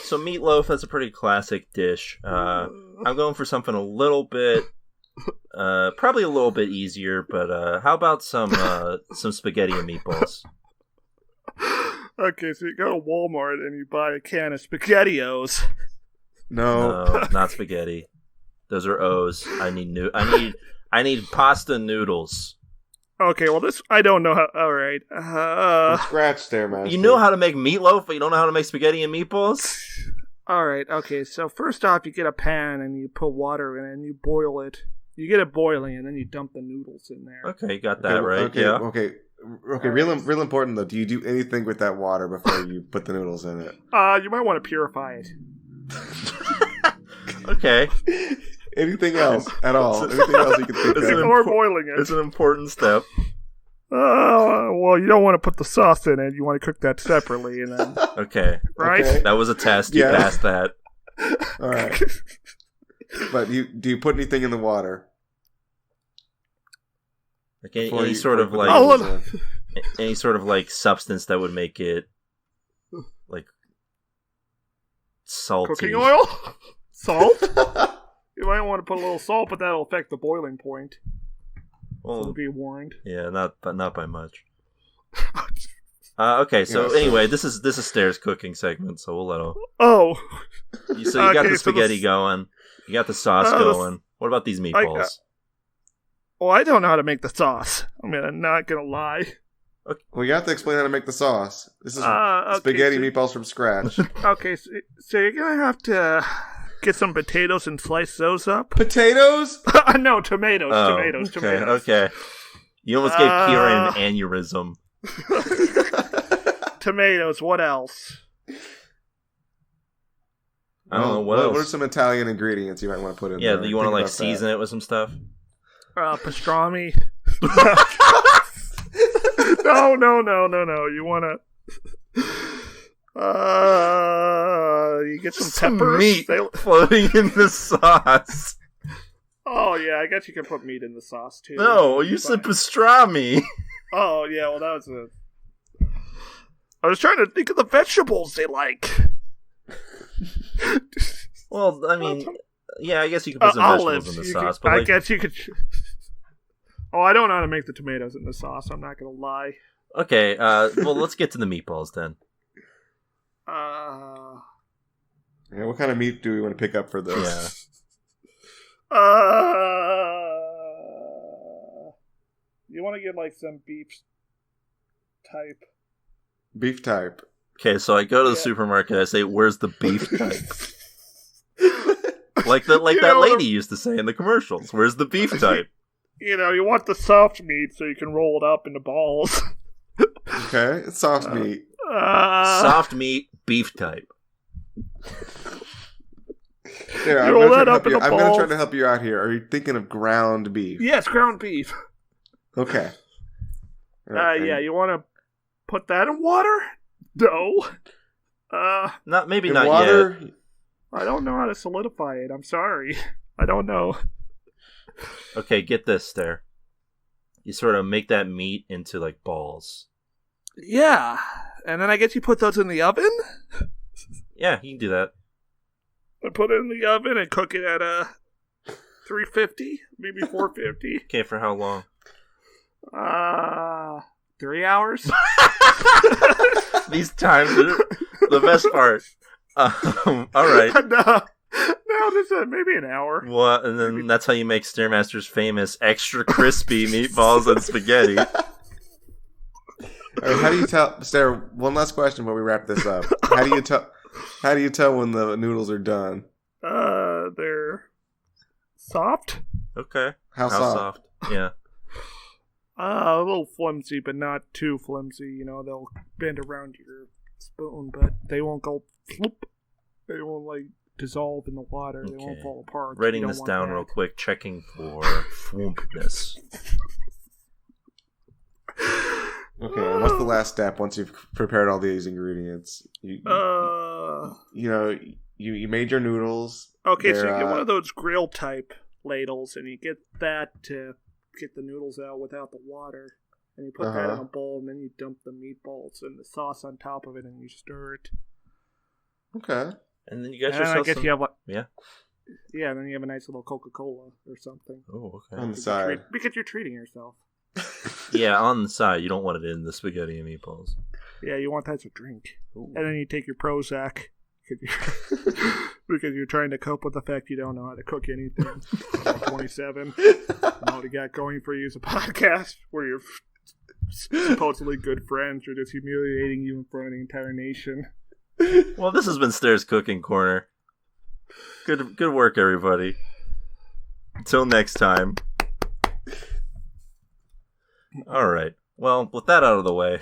So meatloaf, that's a pretty classic dish. I'm going for something a little bit, probably a little bit easier. But how about some spaghetti and meatballs? Okay, so you go to Walmart and you buy a can of SpaghettiOs. No, not spaghetti. Those are O's. I need pasta noodles. Okay, well I don't know how. All right. From scratch, Stairmaster. You know how to make meatloaf, but you don't know how to make spaghetti and meatballs? All right. Okay, so first off, you get a pan and you put water in it and you boil it. You get it boiling and then you dump the noodles in there. Okay, you got that right. Okay, yeah. Okay. Real important though. Do you do anything with that water before you put the noodles in it? You might want to purify it. Okay. Anything else at all? Anything else you can think of? Before boiling it. It's an important step. Well, you don't want to put the sauce in it. You want to cook that separately, and then okay, right? Okay. That was a test. You passed that. All right. But do you put anything in the water? Like any sort of like any sort of like substance that would make it like salty. Cooking oil, salt. You might want to put a little salt, but that'll affect the boiling point. Well, so be warned. Yeah, not by much. Okay, so anyway, this is Stair's cooking segment, so we'll let him. Oh, so you got the spaghetti going, you got the sauce going. What about these meatballs? Well, I don't know how to make the sauce. I'm not gonna lie. Okay. Well, you have to explain how to make the sauce. This is spaghetti meatballs from scratch. Okay, so you're gonna have to get some potatoes and slice those up. Potatoes? No, tomatoes. Okay. You almost gave Kira an aneurysm. Tomatoes. What else? I don't know what else. What are some Italian ingredients you might want to put in there? Yeah, do you want to like season it with some stuff? Pastrami. No. You want to. You get some peppers. Meat floating in the sauce. Oh, yeah, I guess you can put meat in the sauce, too. No, you said pastrami. Oh, yeah, well, that was a... I was trying to think of the vegetables they like. Well, I mean, yeah, I guess you could put some vegetables in the sauce. But I guess you could... Oh, I don't know how to make the tomatoes in the sauce, I'm not going to lie. Okay, well, let's get to the meatballs then. Yeah, what kind of meat do we want to pick up for this? Yeah. You want to get like some beef type. Beef type. Okay, so I go to the supermarket. I say, "Where's the beef type?" like that lady used to say in the commercials. Where's the beef type? You want the soft meat so you can roll it up into balls. Okay, it's soft meat. Soft meat, beef type. There, I'm going to try to help you out here. Are you thinking of ground beef? Yes, ground beef. Okay. Yeah, you want to put that in water? No. Not in not water? yet. I don't know how to solidify it. I'm sorry. I don't know. Okay, get this there. You sort of make that meat into like balls. Yeah. And then I guess you put those in the oven? Yeah, you can do that. I put it in the oven and cook it at 350, maybe 450. Okay, for how long? 3 hours. These times are the best part. All right. No, this is maybe an hour. What? And then that's how you make Stairmaster's famous extra crispy meatballs and spaghetti. All right, how do you tell? Stair, one last question before we wrap this up. How do you tell? How do you tell when the noodles are done? They're soft. Okay. How soft? Yeah. A little flimsy, but not too flimsy. They'll bend around your spoon, but they won't go floop. They won't dissolve in the water. Okay. They won't fall apart. Writing this down real quick, checking for flumpness. Okay, and what's the last step once you've prepared all these ingredients? You made your noodles. Okay, so you get one of those grill type ladles, and you get that to get the noodles out without the water, and you put that in a bowl, and then you dump the meatballs and the sauce on top of it, and you stir it. Okay. And then you got yourself some... You have yeah, and then you have a nice little Coca-Cola or something. Oh, okay. On the side. Because you're treating yourself. Yeah, on the side. You don't want it in the spaghetti and meatballs. Yeah, you want that as a drink. Ooh. And then you take your Prozac because you're trying to cope with the fact you don't know how to cook anything. 27. All you got going for you is a podcast where you're supposedly good friends are just humiliating you in front of the entire nation. Well, this has been Stair's Cooking Corner. Good work, everybody. Until next time. All right. Well, with that out of the way,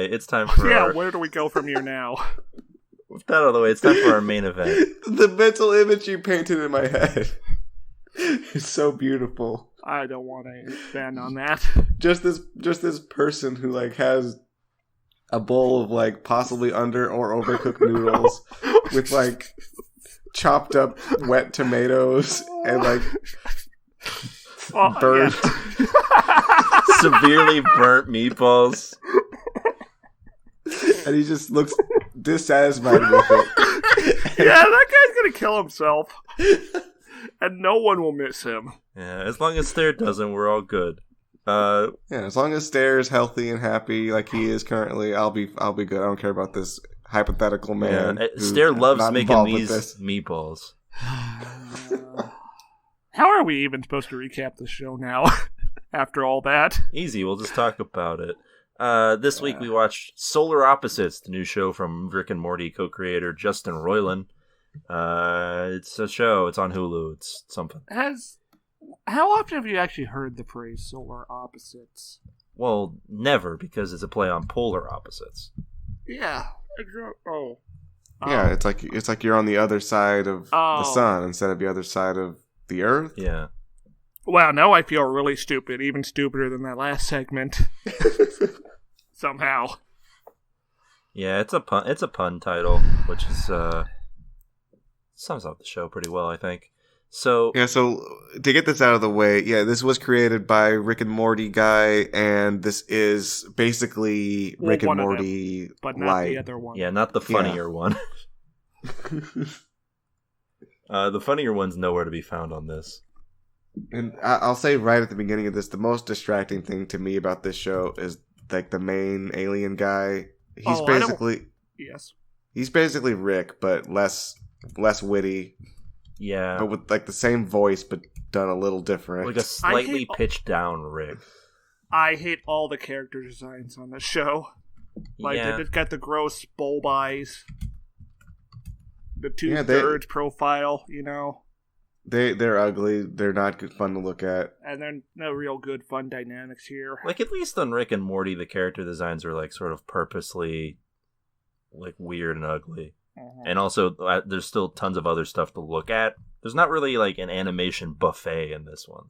it's time for where do we go from here now? With that out of the way, it's time for our main event. The mental image you painted in my head is so beautiful. I don't want to expand on that. Just this person who has a bowl of possibly under or overcooked noodles with chopped up wet tomatoes and burnt severely burnt meatballs, and he just looks dissatisfied with it. Yeah, that guy's gonna kill himself, and no one will miss him. Yeah, as long as Stair doesn't, we're all good. Yeah, as long as Stair's healthy and happy like he is currently, I'll be good. I don't care about this hypothetical man. Yeah, Stair loves making these meatballs. How are we even supposed to recap the show now? After all that, easy. We'll just talk about it. This week we watched Solar Opposites, the new show from Rick and Morty co-creator Justin Roiland. It's a show. It's on Hulu. It's something. How often have you actually heard the phrase solar opposites? Well, never, because it's a play on polar opposites. Yeah. Yeah, it's like you're on the other side of the sun instead of the other side of the earth. Yeah. Wow, now I feel really stupid, even stupider than that last segment. Somehow. Yeah, it's a pun. It's a pun title, which is sums up the show pretty well, I think. So Yeah, so to get this out of the way, yeah, this was created by Rick and Morty guy, and this is basically Rick and one of them, Morty but not light. the other one. yeah, not the funnier one. The funnier one's nowhere to be found on this. And I'll say right at the beginning of this, the most distracting thing to me about this show is like the main alien guy. He's Yes. he's basically Rick, but less witty, Yeah, but with like the same voice, but done a little different. like a slightly pitched down Rick. I hate all the character designs on the show. Like, Yeah. they just got the gross bulb eyes, the Yeah, two-thirds profile, you know, They're ugly. They're not good, fun to look at. and then no real good fun dynamics here. Like, at least on Rick and Morty, the character designs are like sort of purposely like weird and ugly. And also, there's still tons of other stuff to look at. There's not really like an animation buffet in this one.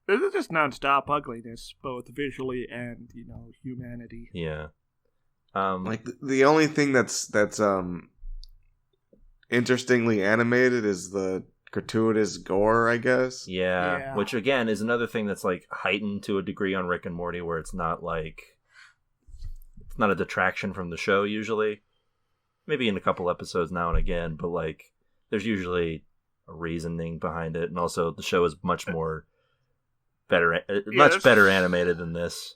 This is just non-stop ugliness, both visually and, you know, humanity. Yeah. Like the only thing that's interestingly animated is the gratuitous gore, I guess. Yeah, which again is another thing that's like heightened to a degree on Rick and Morty, where it's not a detraction from the show usually. Maybe in a couple episodes now and again, but like there's usually a reasoning behind it, and also the show is much better animated than this.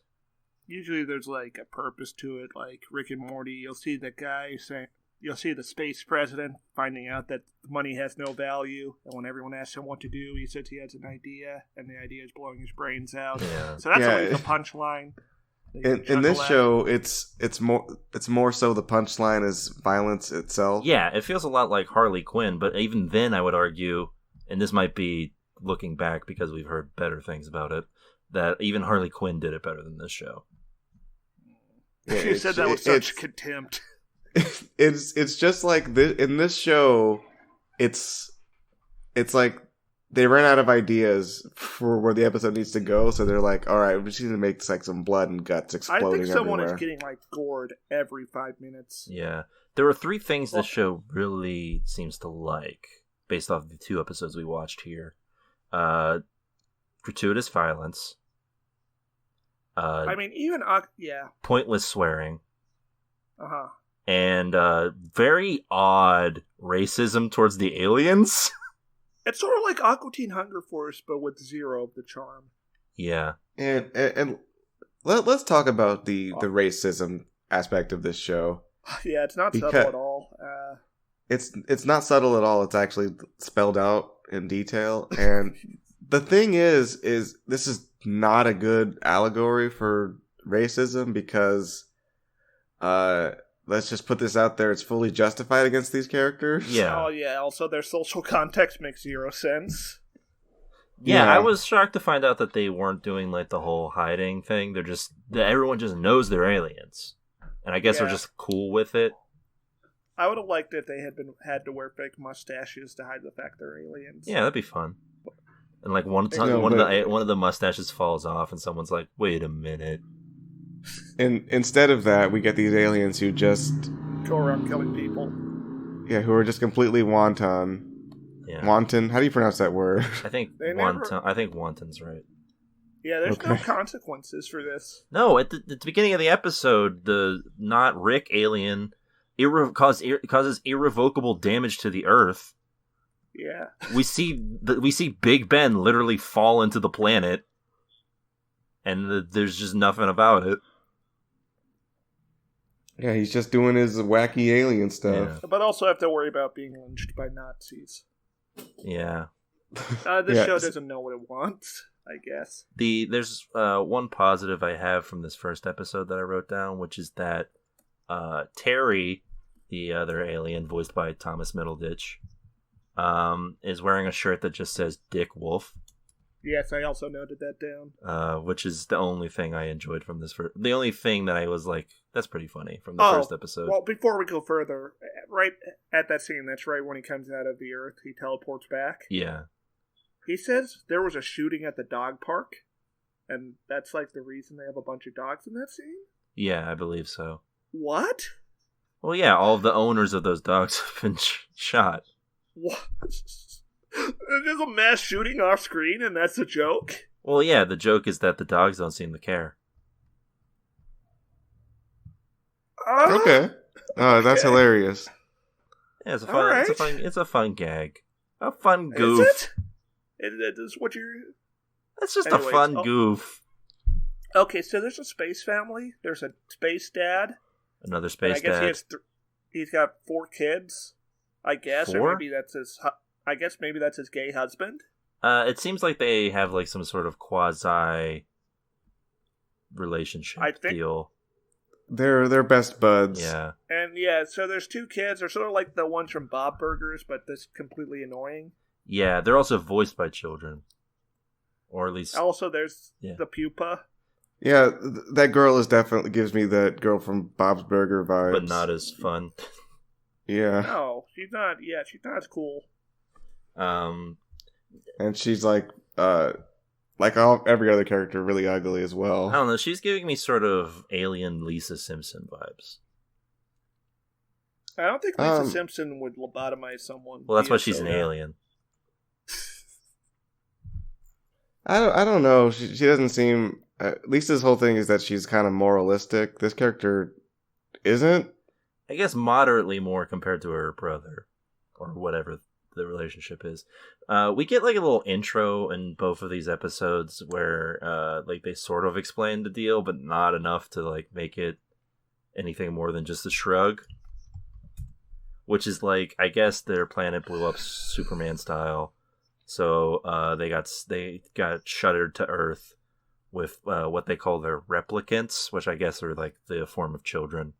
Usually there's like a purpose to it, like Rick and Morty. You'll see the guy saying, you'll see the space president finding out that money has no value, and when everyone asks him what to do, he says he has an idea, and the idea is blowing his brains out. Yeah. So that's always the punchline. In this show, it's more so the punchline is violence itself. Yeah, it feels a lot like Harley Quinn, but even then, I would argue, and this might be looking back because we've heard better things about it, that even Harley Quinn did it better than this show. Yeah, you said that with such contempt. It's just like this, in this show, it's like they ran out of ideas for where the episode needs to go, so they're like, all right, we just need to make like some blood and guts exploding I think someone everywhere. is getting like gored every 5 minutes. Yeah. There are 3 things this show really seems to like, based off the 2 episodes we watched here. Gratuitous violence. I mean, even Pointless swearing. Uh-huh. And very odd racism towards the aliens. It's sort of like Aqua Teen Hunger Force, but with 0 of the charm. Yeah. And let's talk about the racism aspect of this show. Yeah, it's not subtle at all. It's not subtle at all. It's actually spelled out in detail. And the thing is this is not a good allegory for racism because let's just put this out there, it's fully justified against these characters. Yeah. Oh yeah, also their social context makes 0 sense. Yeah, I was shocked to find out that they weren't doing like the whole hiding thing. They're just everyone just knows they're aliens. And I guess they're just cool with it. I would have liked if they had to wear fake mustaches to hide the fact they're aliens. Yeah, that'd be fun. And like one of the mustaches falls off, and someone's like, "Wait a minute." And instead of that, we get these aliens who just go around killing people. Yeah, who are just completely wanton. Yeah. Wanton. How do you pronounce that word? I think wanton's right. Yeah, there's no consequences for this. No, at the beginning of the episode, the not Rick alien causes irrevocable damage to the Earth. Yeah, we see Big Ben literally fall into the planet, and there's just nothing about it. Yeah, he's just doing his wacky alien stuff. Yeah. But also have to worry about being lynched by Nazis. Yeah. This show doesn't know what it wants, I guess. There's one positive I have from this first episode that I wrote down, which is that Terry, the other alien voiced by Thomas Middleditch, is wearing a shirt that just says Dick Wolf. Yes, I also noted that down. Which is the only thing I enjoyed from this. The only thing that I was like, that's pretty funny from the first episode. Well, before we go further, right at that scene, that's right when he comes out of the Earth, he teleports back. Yeah. He says there was a shooting at the dog park, and that's like the reason they have a bunch of dogs in that scene? Yeah, I believe so. What? Well, yeah, all of the owners of those dogs have been shot. What? There's a mass shooting off screen, and that's a joke? Well, yeah, the joke is that the dogs don't seem to care. Okay. Oh, that's hilarious. Yeah, it's a All right. it's a fun gag. A fun goof. Is it? It is what you're... It's just Anyways, a fun goof. Okay, so there's a space family. There's a space dad. Another And space I guess dad. he's got 4 kids. I guess, 4? or maybe that's his. I guess maybe that's his gay husband. It seems like they have like some sort of quasi relationship deal. They're best buds. Yeah. And yeah, so there's 2 kids. They're sort of like the ones from Bob Burgers, but that's completely annoying. Yeah, they're also voiced by children. Or at least... Also, there's Yeah. the pupa. Yeah, that girl is definitely gives me that girl from Bob's Burger vibes. But not as fun. Yeah. No, she's not. Yeah, she's not as cool. And she's like every other character, really ugly as well. I don't know, she's giving me sort of alien Lisa Simpson vibes. I don't think Lisa Simpson would lobotomize someone. Well, that's why she's an alien. I don't know. She doesn't seem... Lisa's whole thing is that she's kind of moralistic. This character isn't. I guess moderately more compared to her brother. Or whatever the relationship is. We get like a little intro in both of these episodes where like they sort of explain the deal, but not enough to like make it anything more than just a shrug. Which is like, I guess their planet blew up Superman style. So they got shuttered to Earth with what they call their replicants, which I guess are like the form of children.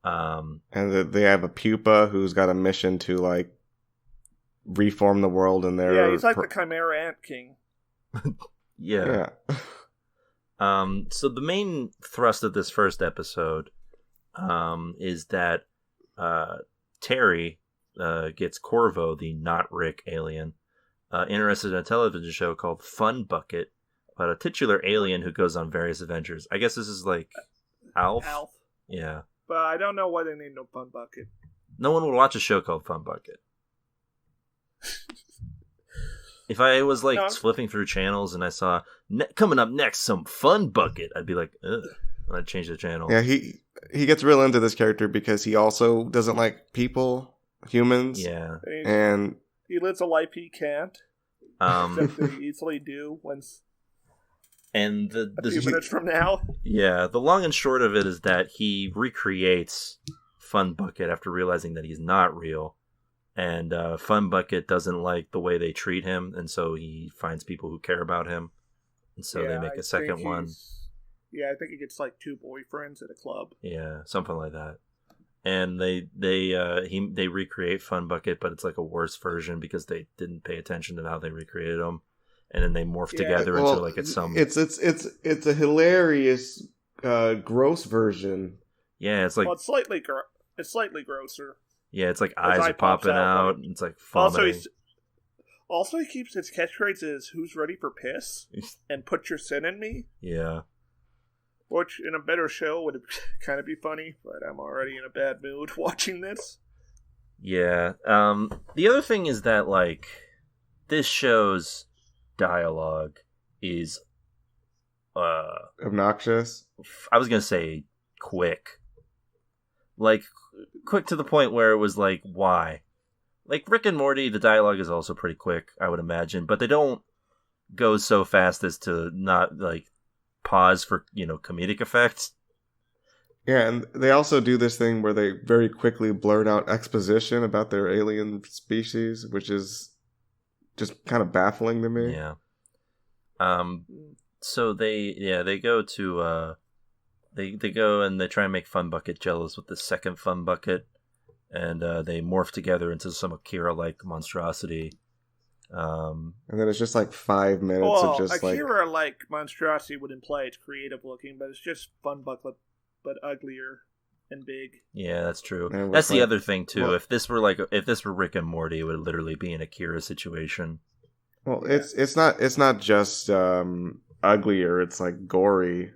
And they have a pupa who's got a mission to like reform the world in their... Yeah, he's like the Chimera Ant King. Yeah. So the main thrust of this first episode is that Terry gets Corvo, the not Rick alien, interested in a television show called Fun Bucket about a titular alien who goes on various adventures. I guess this is like Alf? Yeah. But I don't know why they named him Fun Bucket. No one would watch a show called Fun Bucket. If I was like flipping through channels and I saw coming up next some Fun Bucket, I'd be like, ugh. And I'd change the channel. Yeah, he gets real into this character because he also doesn't like humans. Yeah. And he lives a life he can't. Except to easily do once. And a few minutes from now. Yeah, the long and short of it is that he recreates Fun Bucket after realizing that he's not real. And Fun Bucket doesn't like the way they treat him, and so he finds people who care about him. And so they make a second one. Yeah, I think he gets like 2 boyfriends at a club. Yeah, something like that. And they recreate Fun Bucket, but it's like a worse version because they didn't pay attention to how they recreated him. And then they morph together into like it's a hilarious gross version. Yeah, it's like it's slightly grosser. Yeah, it's like eyes are popping out. And it's like vomiting. Also, he keeps his catchphrase is "Who's ready for piss?" and "Put your sin in me." Yeah. Which in a better show would kind of be funny, but I'm already in a bad mood watching this. Yeah. The other thing is that like this show's dialogue is obnoxious. I was gonna say quick. Like quick to the point where it was like, why? Like Rick and Morty, the dialogue is also pretty quick, I would imagine, but they don't go so fast as to not like pause for, comedic effects. Yeah, and they also do this thing where they very quickly blurt out exposition about their alien species, which is just kind of baffling to me. Yeah. So they go to they go and they try and make Fun Bucket jealous with the second Fun Bucket, and they morph together into some Akira-like monstrosity. And then it's just like 5 minutes of just Akira-like monstrosity would imply it's creative looking, but it's just Fun Bucket, but uglier and big. Yeah, that's true. That's the other thing too. Well, if this were Rick and Morty, it would literally be an Akira situation. Well, it's not just uglier. It's like gory.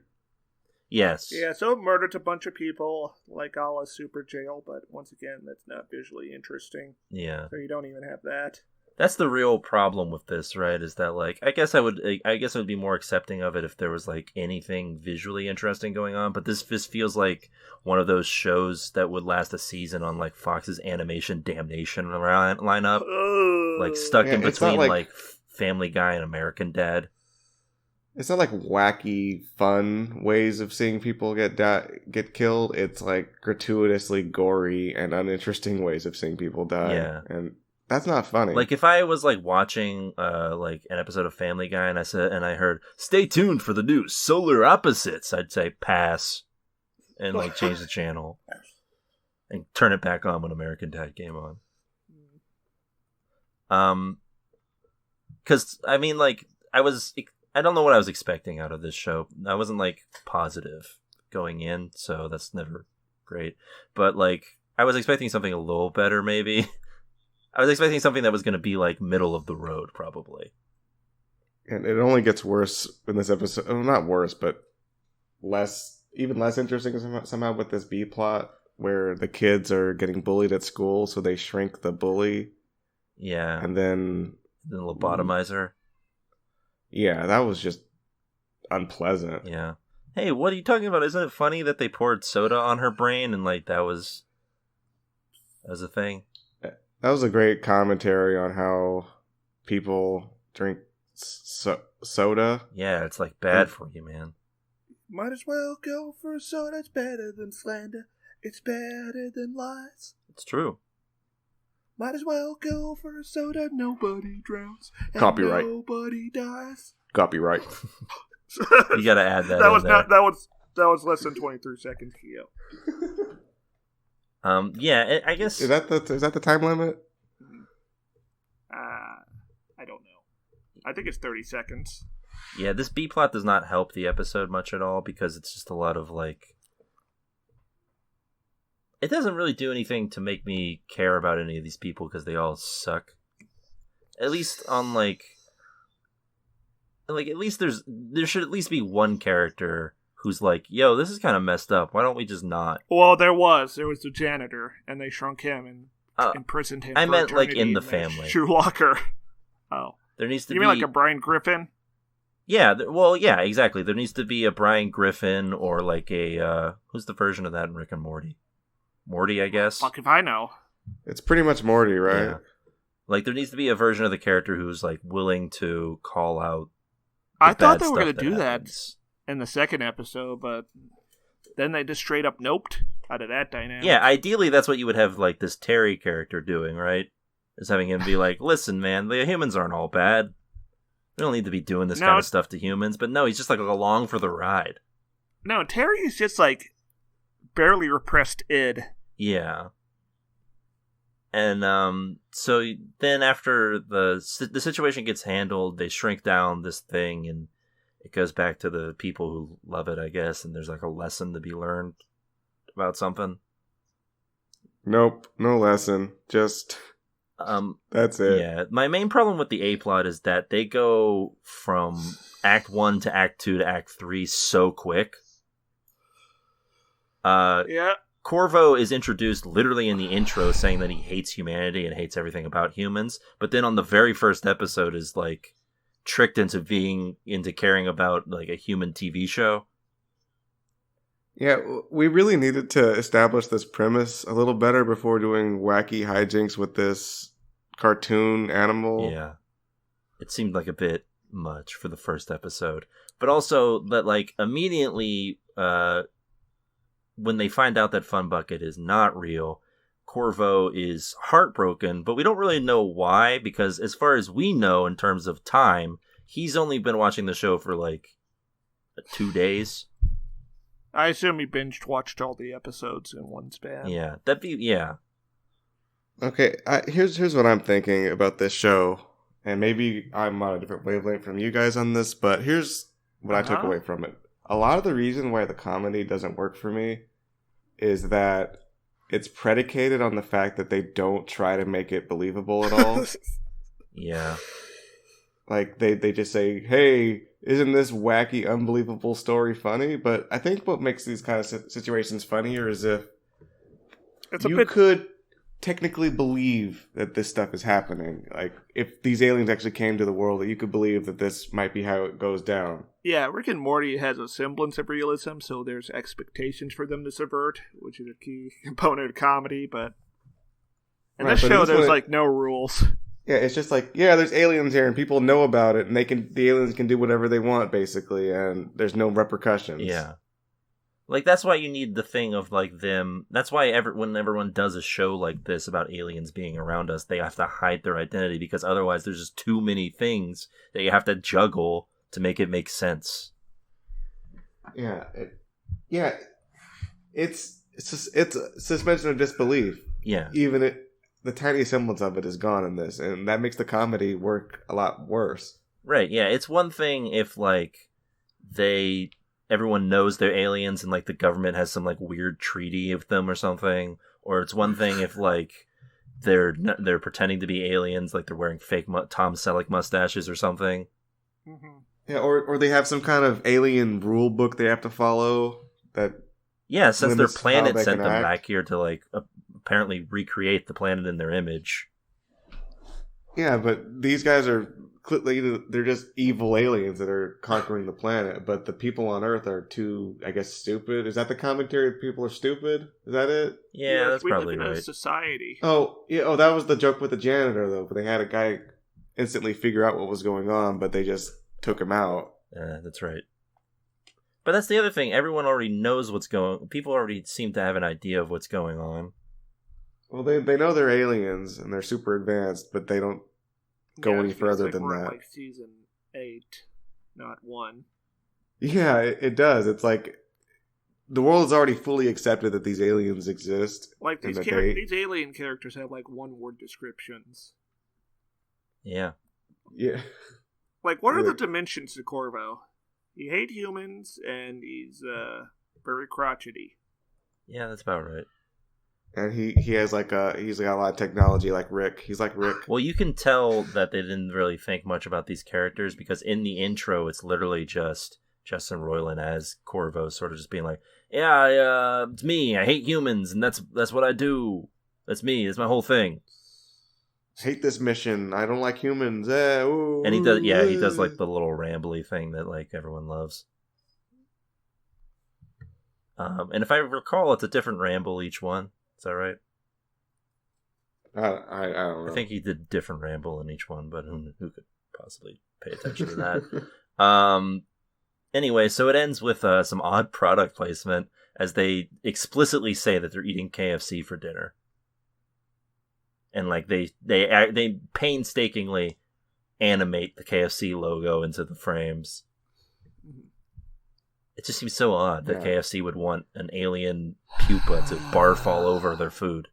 Yes. Yeah, so it murdered a bunch of people, like a la Super Jail, but once again, that's not visually interesting. Yeah. So you don't even have that. That's the real problem with this, right? Is that like I guess I would be more accepting of it if there was like anything visually interesting going on, but this just feels like one of those shows that would last a season on like Fox's animation damnation lineup, like stuck in between like Family Guy and American Dad. It's not like wacky, fun ways of seeing people get killed. It's like gratuitously gory and uninteresting ways of seeing people die. Yeah. And that's not funny. Like if I was like watching like an episode of Family Guy and I heard "Stay tuned for the new solar opposites," I'd say pass and like change the channel and turn it back on when American Dad came on. Because I mean, like I don't know what I was expecting out of this show. I wasn't like positive going in, so that's never great. But like I was expecting something a little better, maybe. I was expecting something that was going to be like middle of the road, probably. And it only gets worse in this episode. Well, not worse, but even less interesting somehow with this B plot where the kids are getting bullied at school, so they shrink the bully. Yeah. And then lobotomize her. Yeah, that was just unpleasant. Yeah. Hey, what are you talking about? Isn't it funny that they poured soda on her brain and like that was a thing? That was a great commentary on how people drink soda. Yeah, it's like bad for you, man. Might as well go for soda. It's better than slander. It's better than lies. It's true. Might as well go for a soda. Nobody drowns. And Copyright. Nobody dies. Copyright. You gotta add that. That was less than 23 seconds, Keo. Yeah, I guess is that the time limit? I don't know. I think it's 30 seconds. Yeah, this B plot does not help the episode much at all because it's just a lot of like. It doesn't really do anything to make me care about any of these people because they all suck. At least on like at least there should at least be one character who's like, yo, this is kind of messed up. Why don't we just not? Well, there was the janitor, and they shrunk him and imprisoned him. I for meant like in the eternity family. Shoe locker. Oh, there needs to. You be... mean like a Brian Griffin? Yeah. Well, yeah, exactly. There needs to be a Brian Griffin or like a who's the version of that in Rick and Morty? Morty, I guess. Fuck if I know. It's pretty much Morty, right? Yeah. Like there needs to be a version of the character who's like willing to call out. I thought they were going to do that in the second episode, but then they just straight up noped out of that dynamic. Yeah, ideally that's what you would have like this Terry character doing, right? Is having him be like, listen, man, the humans aren't all bad. We don't need to be doing this kind of stuff to humans. But no, he's just like along for the ride. No, Terry is just like barely repressed id. Yeah. And so then after the situation gets handled, they shrink down this thing and it goes back to the people who love it, I guess, and there's like a lesson to be learned about something. Nope, no lesson. Just that's it. Yeah, my main problem with the A plot is that they go from Act 1 to Act 2 to Act 3 so quick. Yeah. Corvo is introduced literally in the intro saying that he hates humanity and hates everything about humans, but then on the very first episode is like tricked into caring about like a human TV show. Yeah, we really needed to establish this premise a little better before doing wacky hijinks with this cartoon animal. Yeah. It seemed like a bit much for the first episode. But also that like immediately when they find out that Fun Bucket is not real, Corvo is heartbroken, but we don't really know why, because as far as we know in terms of time, he's only been watching the show for like 2 days. I assume he watched all the episodes in one span. Yeah, Okay, here's what I'm thinking about this show, and maybe I'm on a different wavelength from you guys on this, but here's what I took away from it. A lot of the reason why the comedy doesn't work for me is that it's predicated on the fact that they don't try to make it believable at all. Yeah. Like they just say, "Hey, isn't this wacky, unbelievable story funny?" But I think what makes these kind of situations funnier is if you could technically believe that this stuff is happening. Like if these aliens actually came to the world, that you could believe that this might be how it goes down. Yeah, Rick and Morty has a semblance of realism, so there's expectations for them to subvert, which is a key component of comedy. But in this show, there's like no rules. Yeah, it's just like, yeah, there's aliens here, and people know about it, and the aliens can do whatever they want, basically, and there's no repercussions. Yeah. Like, that's why you need the thing of, like, them... That's why when everyone does a show like this about aliens being around us, they have to hide their identity, because otherwise there's just too many things that you have to juggle to make it make sense. Yeah. It's suspension of disbelief. Yeah. Even the tiny semblance of it is gone in this, and that makes the comedy work a lot worse. Right, yeah. It's one thing if, like, everyone knows they're aliens and, like, the government has some, like, weird treaty with them or something. Or it's one thing if, like, they're pretending to be aliens, like they're wearing fake Tom Selleck mustaches or something. Mm-hmm. Yeah, or they have some kind of alien rule book they have to follow that... Yeah, since their planet sent them back here to, like, apparently recreate the planet in their image. Yeah, but these guys are... They're just evil aliens that are conquering the planet, but the people on Earth are too, I guess, stupid. Is that the commentary? People are stupid? Is that it? Yeah, that's probably right. We live in a society. Oh, yeah. Oh, that was the joke with the janitor, though. But they had a guy instantly figure out what was going on, but they just took him out. Yeah, that's right. But that's the other thing. Everyone already knows what's going... People already seem to have an idea of what's going on. Well, they know they're aliens, and they're super advanced, but they don't go any further than that. Like season 8, not 1. Yeah, it does. It's like the world has already fully accepted that these aliens exist. Like these alien characters have like one-word descriptions. Yeah. Yeah. Like, what are the dimensions to Corvo? He hates humans, and he's very crotchety. Yeah, that's about right. And he has he's got a lot of technology like Rick. He's like Rick. Well, you can tell that they didn't really think much about these characters because in the intro, it's literally just Justin Roiland as Corvo, sort of just being like, "Yeah, it's me. I hate humans, and that's what I do. That's me. That's my whole thing. Hate this mission. I don't like humans." Ooh, and he does like the little rambly thing that like everyone loves. And if I recall, it's a different ramble each one. Is that right? I don't know. I think he did different ramble in each one, but who could possibly pay attention to that? Anyway, so it ends with some odd product placement as they explicitly say that they're eating KFC for dinner, and like they painstakingly animate the KFC logo into the frames. It just seems so odd that KFC would want an alien pupa to barf all over their food.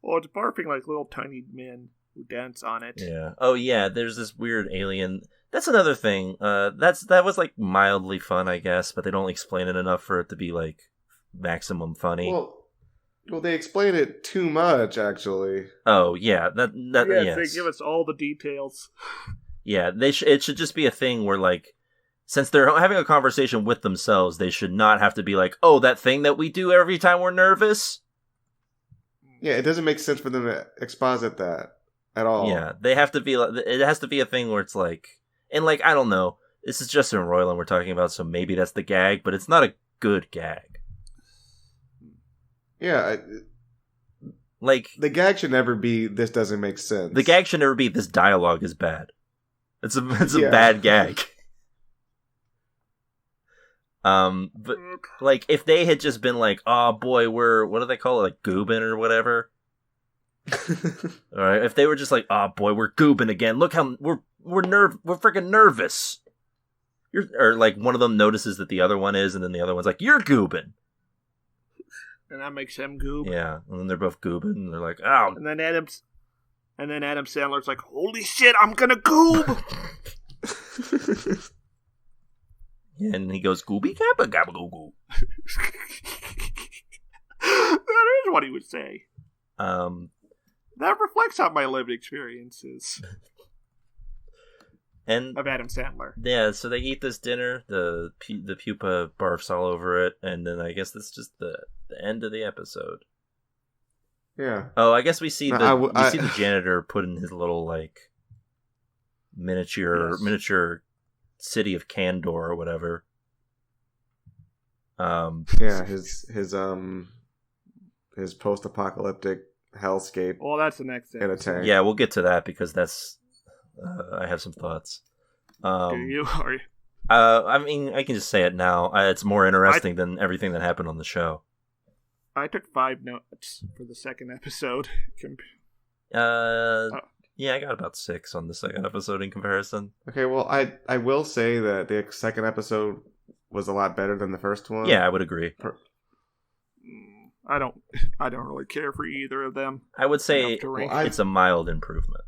Well, it's barfing like little tiny men who dance on it. Yeah. Oh, yeah. There's this weird alien. That's another thing. That was like mildly fun, I guess, but they don't explain it enough for it to be like maximum funny. Well, they explain it too much, actually. Oh, yeah. Yes. They give us all the details. Yeah, it should just be a thing where, like, since they're having a conversation with themselves, they should not have to be like, oh, that thing that we do every time we're nervous? Yeah, it doesn't make sense for them to exposit that at all. Yeah, they have to be, it has to be a thing where it's like, and like, I don't know, this is Justin Roiland we're talking about, so maybe that's the gag, but it's not a good gag. Yeah, like, the gag should never be, this doesn't make sense. The gag should never be, this dialogue is bad. It's a bad gag. But like if they had just been like, "Oh boy, what do they call it? Like goobin or whatever." All right, if they were just like, "Oh boy, we're goobin again. Look how we're freaking nervous." Or like one of them notices that the other one is, and then the other one's like, "You're goobin." And that makes them goob. Yeah, and then they're both goobin, and they're like, "Oh." And then Adam Sandler's like, "Holy shit, I'm gonna goob!" And he goes, "Gooby kappa gabba goo goo." That is what he would say. That reflects on my lived experiences And of Adam Sandler. yeah, so they eat this dinner. The pupa barfs all over it, and then I guess that's just the end of the episode. Yeah. Oh, I guess we see No, we see the janitor put in his little like miniature city of Candor or whatever. Yeah, his post-apocalyptic hellscape Well, that's the next in a episode. tank. Yeah, we'll get to that because that's. I have some thoughts. Do you? Or... I mean, I can just say it now. It's more interesting than everything that happened on the show. I took 5 notes for the second episode. Yeah, I got about 6 on the second episode in comparison. Okay, well, I will say that the second episode was a lot better than the first one. Yeah, I would agree. I don't really care for either of them. I would say it's a mild improvement.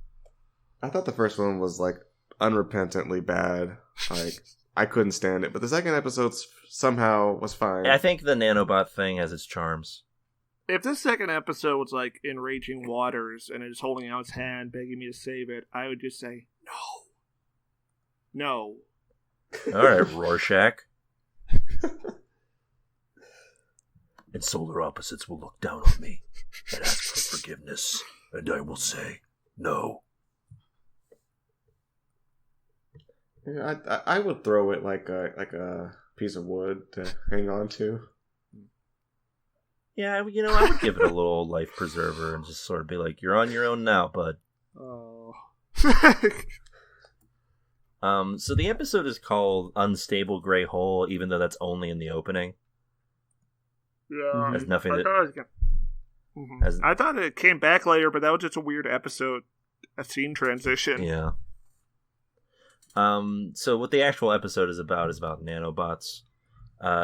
I thought the first one was like unrepentantly bad. Like I couldn't stand it, but the second episode somehow was fine. I think the nanobot thing has its charms. If this second episode was like in Raging Waters and it's holding out its hand begging me to save it, I would just say no. All right, Rorschach. And solar opposites will look down on me and ask for forgiveness, and I will say no. Yeah, I would throw it like a piece of wood to hang on to. Yeah, I would give it a little life preserver and just sort of be like, "You're on your own now, bud." Oh. So the episode is called "Unstable Gray Hole," even though that's only in the opening. Yeah, Has nothing to. I thought it came back later, but that was just a weird episode, a scene transition. Yeah. So what the actual episode is about nanobots.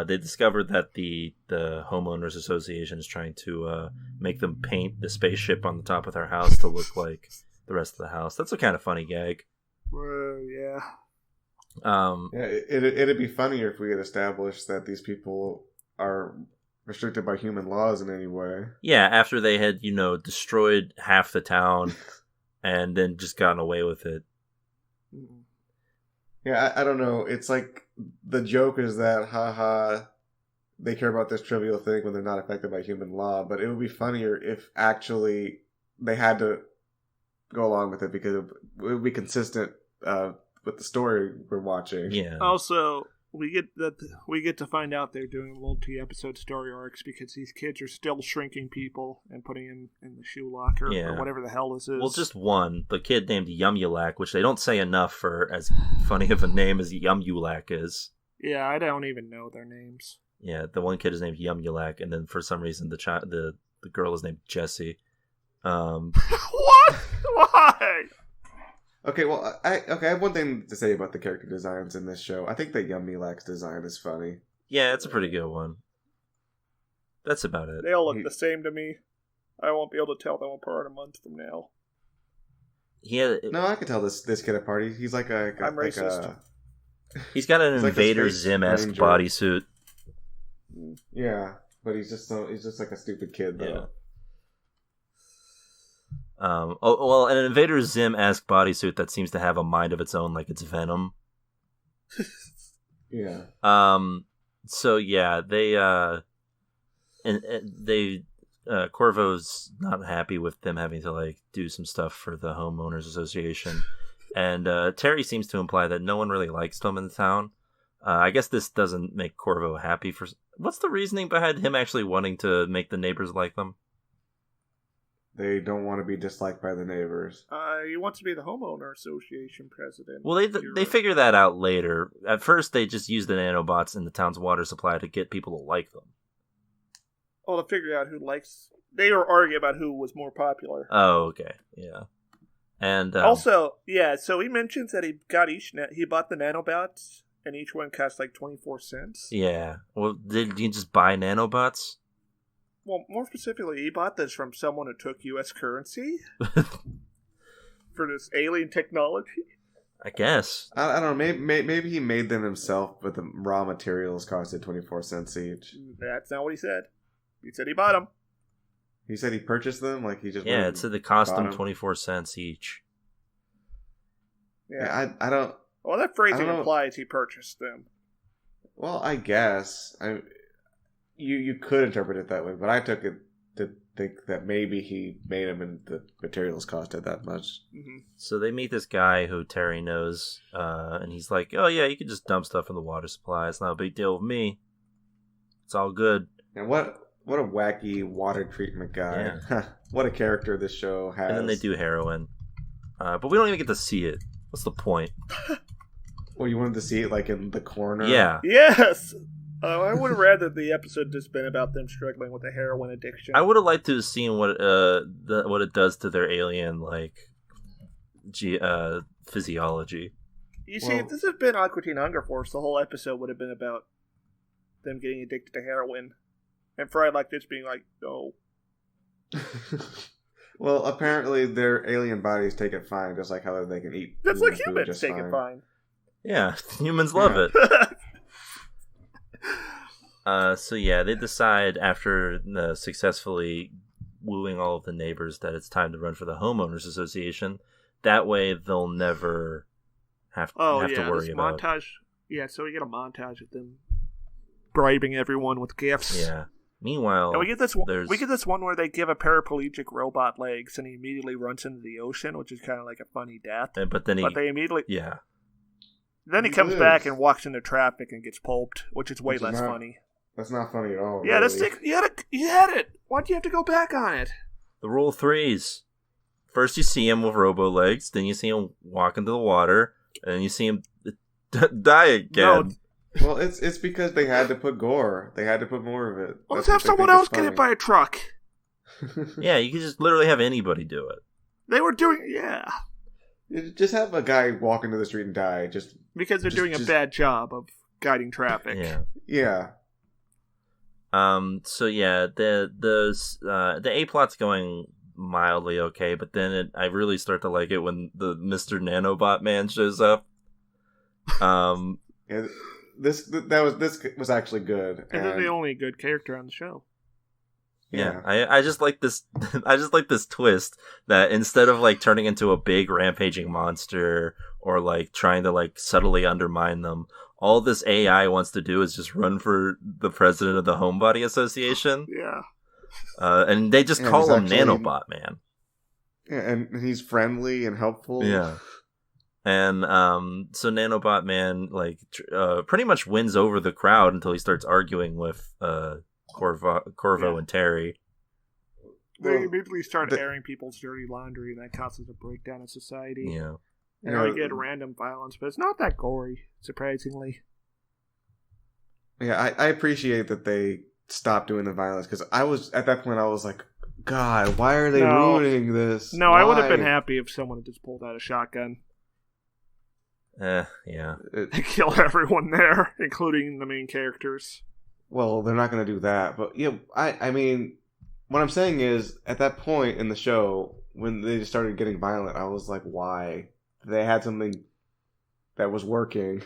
They discovered that the homeowners association is trying to make them paint the spaceship on the top of their house to look like the rest of the house. That's a kind of funny gag. Yeah. It'd be funnier if we had established that these people are restricted by human laws in any way. Yeah, after they had, destroyed half the town and then just gotten away with it. Yeah, I don't know. It's like the joke is that, haha, they care about this trivial thing when they're not affected by human law. But it would be funnier if actually they had to go along with it because it would be consistent with the story we're watching. Yeah. Also, we get to find out they're doing multi-episode story arcs because these kids are still shrinking people and putting them in the shoe locker or whatever the hell this is. Well, just one, the kid named Yumulak, which they don't say enough for as funny of a name as Yumulak is. Yeah, I don't even know their names. Yeah, the one kid is named Yumulak, and then for some reason the girl is named Jessie. What? Why? Okay, well, I have one thing to say about the character designs in this show. I think that Yumulak's design is funny. Yeah, it's a pretty good one. That's about it. They all look the same to me. I won't be able to tell them apart a month from now. No, I can tell this kid apart. He's like a I'm racist. He's got an He's like Invader a space Zim-esque ranger. bodysuit. Yeah, but he's just like a stupid kid though. Yeah. An Invader Zim-esque bodysuit that seems to have a mind of its own, like it's Venom. Yeah. So yeah, Corvo's not happy with them having to like do some stuff for the homeowners association, and Terry seems to imply that no one really likes them in the town. I guess this doesn't make Corvo happy. What's the reasoning behind him actually wanting to make the neighbors like them? They don't want to be disliked by the neighbors. He wants to be the homeowner association president. Well, they figure that out later. At first, they just use the nanobots in the town's water supply to get people to like them. Oh, to figure out who likes... They were arguing about who was more popular. Oh, okay. Yeah. And also, yeah, so he mentions that he bought the nanobots, and each one cost like 24 cents. Yeah. Well, did you just buy nanobots? Well, more specifically, he bought this from someone who took U.S. currency for this alien technology. I guess. I don't know. Maybe he made them himself, but the raw materials costed 24 cents each. That's not what he said. He said he bought them. He said he purchased them. Like he just Yeah, it said they cost him bought 'em? 24 cents each. Yeah. Yeah, I don't. Well, that phrasing I don't know. implies he purchased them. Well, I guess you could interpret it that way, but I took it to think that maybe he made them and the materials costed that much. Mm-hmm. So they meet this guy who Terry knows, and he's like, "Oh yeah, you can just dump stuff in the water supply. It's not a big deal with me. It's all good." And what a wacky water treatment guy! Yeah. What a character this show has. And then they do heroin, but we don't even get to see it. What's the point? Well, you wanted to see it like in the corner. Yeah, Yes! I would have rather the episode just been about them struggling with a heroin addiction. I would have liked to have seen what it does to their alien physiology. You see, Well- if this had been Aqua Teen Hunger Force, the whole episode would have been about them getting addicted to heroin. And Fried like this being like, no. Well, apparently their alien bodies take it fine, just like how they can eat. That's human like food humans just take it fine. Yeah, humans love Yeah. it. So yeah, they decide after successfully wooing all of the neighbors that it's time to run for the homeowners association. That way, they'll never have Oh, to yeah, worry this about. montage. Yeah, so we get a montage of them bribing everyone with gifts. Yeah. Meanwhile, And we get this one. there's We get this one where they give a paraplegic robot legs, and he immediately runs into the ocean, which is kind of like a funny death. but then he But they immediately. yeah. Then he He comes lives. back and walks into traffic and gets pulped, which is way Which is less not- funny. That's not funny at all. Yeah, really. that's you had it. Why'd you have to go back on it? The rule of threes. First, you see him with robo legs. Then you see him walk into the water, and then you see him die again. Well, it's because they had to put gore. They had to put more of it. Well, let's That's have what they someone think else is get hit by a truck. funny. Yeah, you can just literally have anybody do it. They were doing, yeah, Just have a guy walk into the street and die. Just because they're doing a just- bad job of guiding traffic. Yeah. yeah. So yeah, the A plot's going mildly okay, but then I really start to like it when the Mr. Nanobot man shows up. Yeah, this was actually good. And they're the only good character on the show. Yeah, I just like this. I just like this twist that instead of like turning into a big rampaging monster or like trying to like subtly undermine them, all this AI wants to do is just run for the president of the Homebody Association. Yeah. And they just Yeah, call he's him actually- Nanobot Man. Yeah, and he's friendly and helpful. Yeah. And so Nanobot Man like pretty much wins over the crowd until he starts arguing with Corvo Yeah. and Terry. They Well, immediately start the- airing people's dirty laundry, and that causes a breakdown in society. Yeah. And Yeah. we get random violence, but it's not that gory, surprisingly. Yeah, I appreciate that they stopped doing the violence because I was at that point. I was like, God, why are they No. ruining this? No, I would have been Why?" happy if someone had just pulled out a shotgun Yeah. and killed everyone there, including the main characters. Well, they're not going to do that, but yeah, I mean, what I'm saying is, at that point in the show, when they just started getting violent, I was like, why? They had something that was working.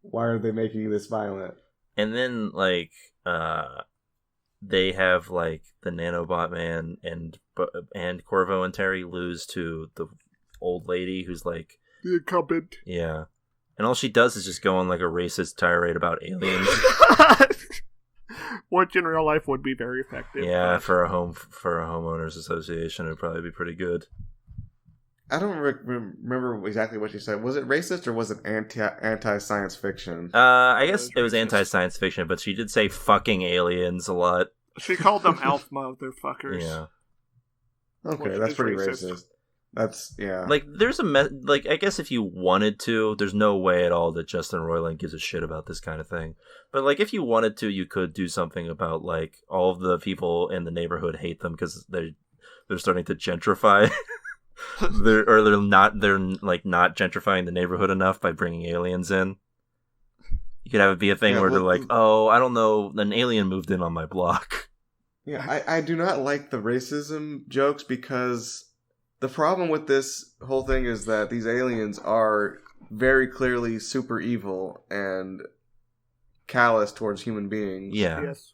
Why are they making this violent? And then like they have like the Nanobot Man and Corvo and Terry lose to the old lady who's like, The incumbent. yeah. And all she does is just go on like a racist tirade about aliens. Which in real life would be very effective. Yeah, but- for a homeowners association, it'd probably be pretty good. I don't remember exactly what she said. Was it racist or was it anti science fiction? I guess It it was was racist. anti-science fiction, but she did say "fucking aliens" a lot. She called them elf motherfuckers. Yeah, Okay, which that's is pretty racist. racist. That's yeah. like there's like I guess if you wanted to, there's no way at all that Justin Roiland gives a shit about this kind of thing. But like if you wanted to, you could do something about like all of the people in the neighborhood hate them because they're starting to gentrify. they're not gentrifying the neighborhood enough by bringing aliens in. You could have it be a thing Yeah, where they're well- like, oh, I don't know, an alien moved in on my block. Yeah, I do not like the racism jokes because the problem with this whole thing is that these aliens are very clearly super evil and callous towards human beings. Yeah. Yes.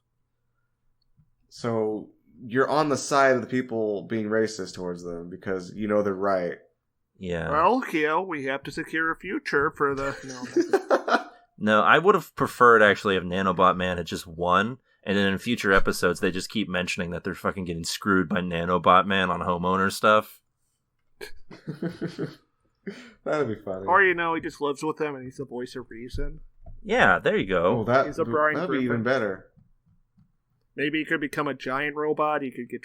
So you're on the side of the people being racist towards them because you know they're right. Yeah. Well, Keo, we have to secure a future for the... No. No, I would have preferred, actually, if Nanobot Man had just won, and then in future episodes, they just keep mentioning that they're fucking getting screwed by Nanobot Man on homeowner stuff. That'd be funny. Or, he just lives with them and he's the voice of reason. Yeah, there you go. Oh, He's a Brian that'd be Griffin. even better. Maybe he could become a giant robot. He could get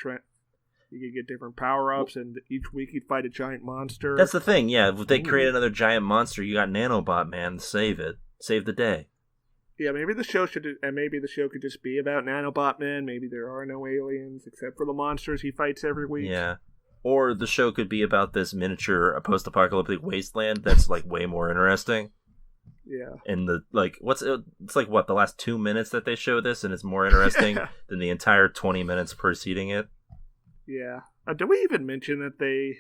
different power-ups, and each week he'd fight a giant monster. That's the thing, yeah. If they create another giant monster, you got Nanobot Man to save it. Save the day. Yeah, maybe the show could just be about Nanobot Man. Maybe there are no aliens except for the monsters he fights every week. Yeah. Or the show could be about this miniature post-apocalyptic wasteland that's like way more interesting. Yeah. And the it's like what, the last 2 minutes that they show this, and it's more interesting than the entire 20 minutes preceding it. Yeah. Did we even mention that they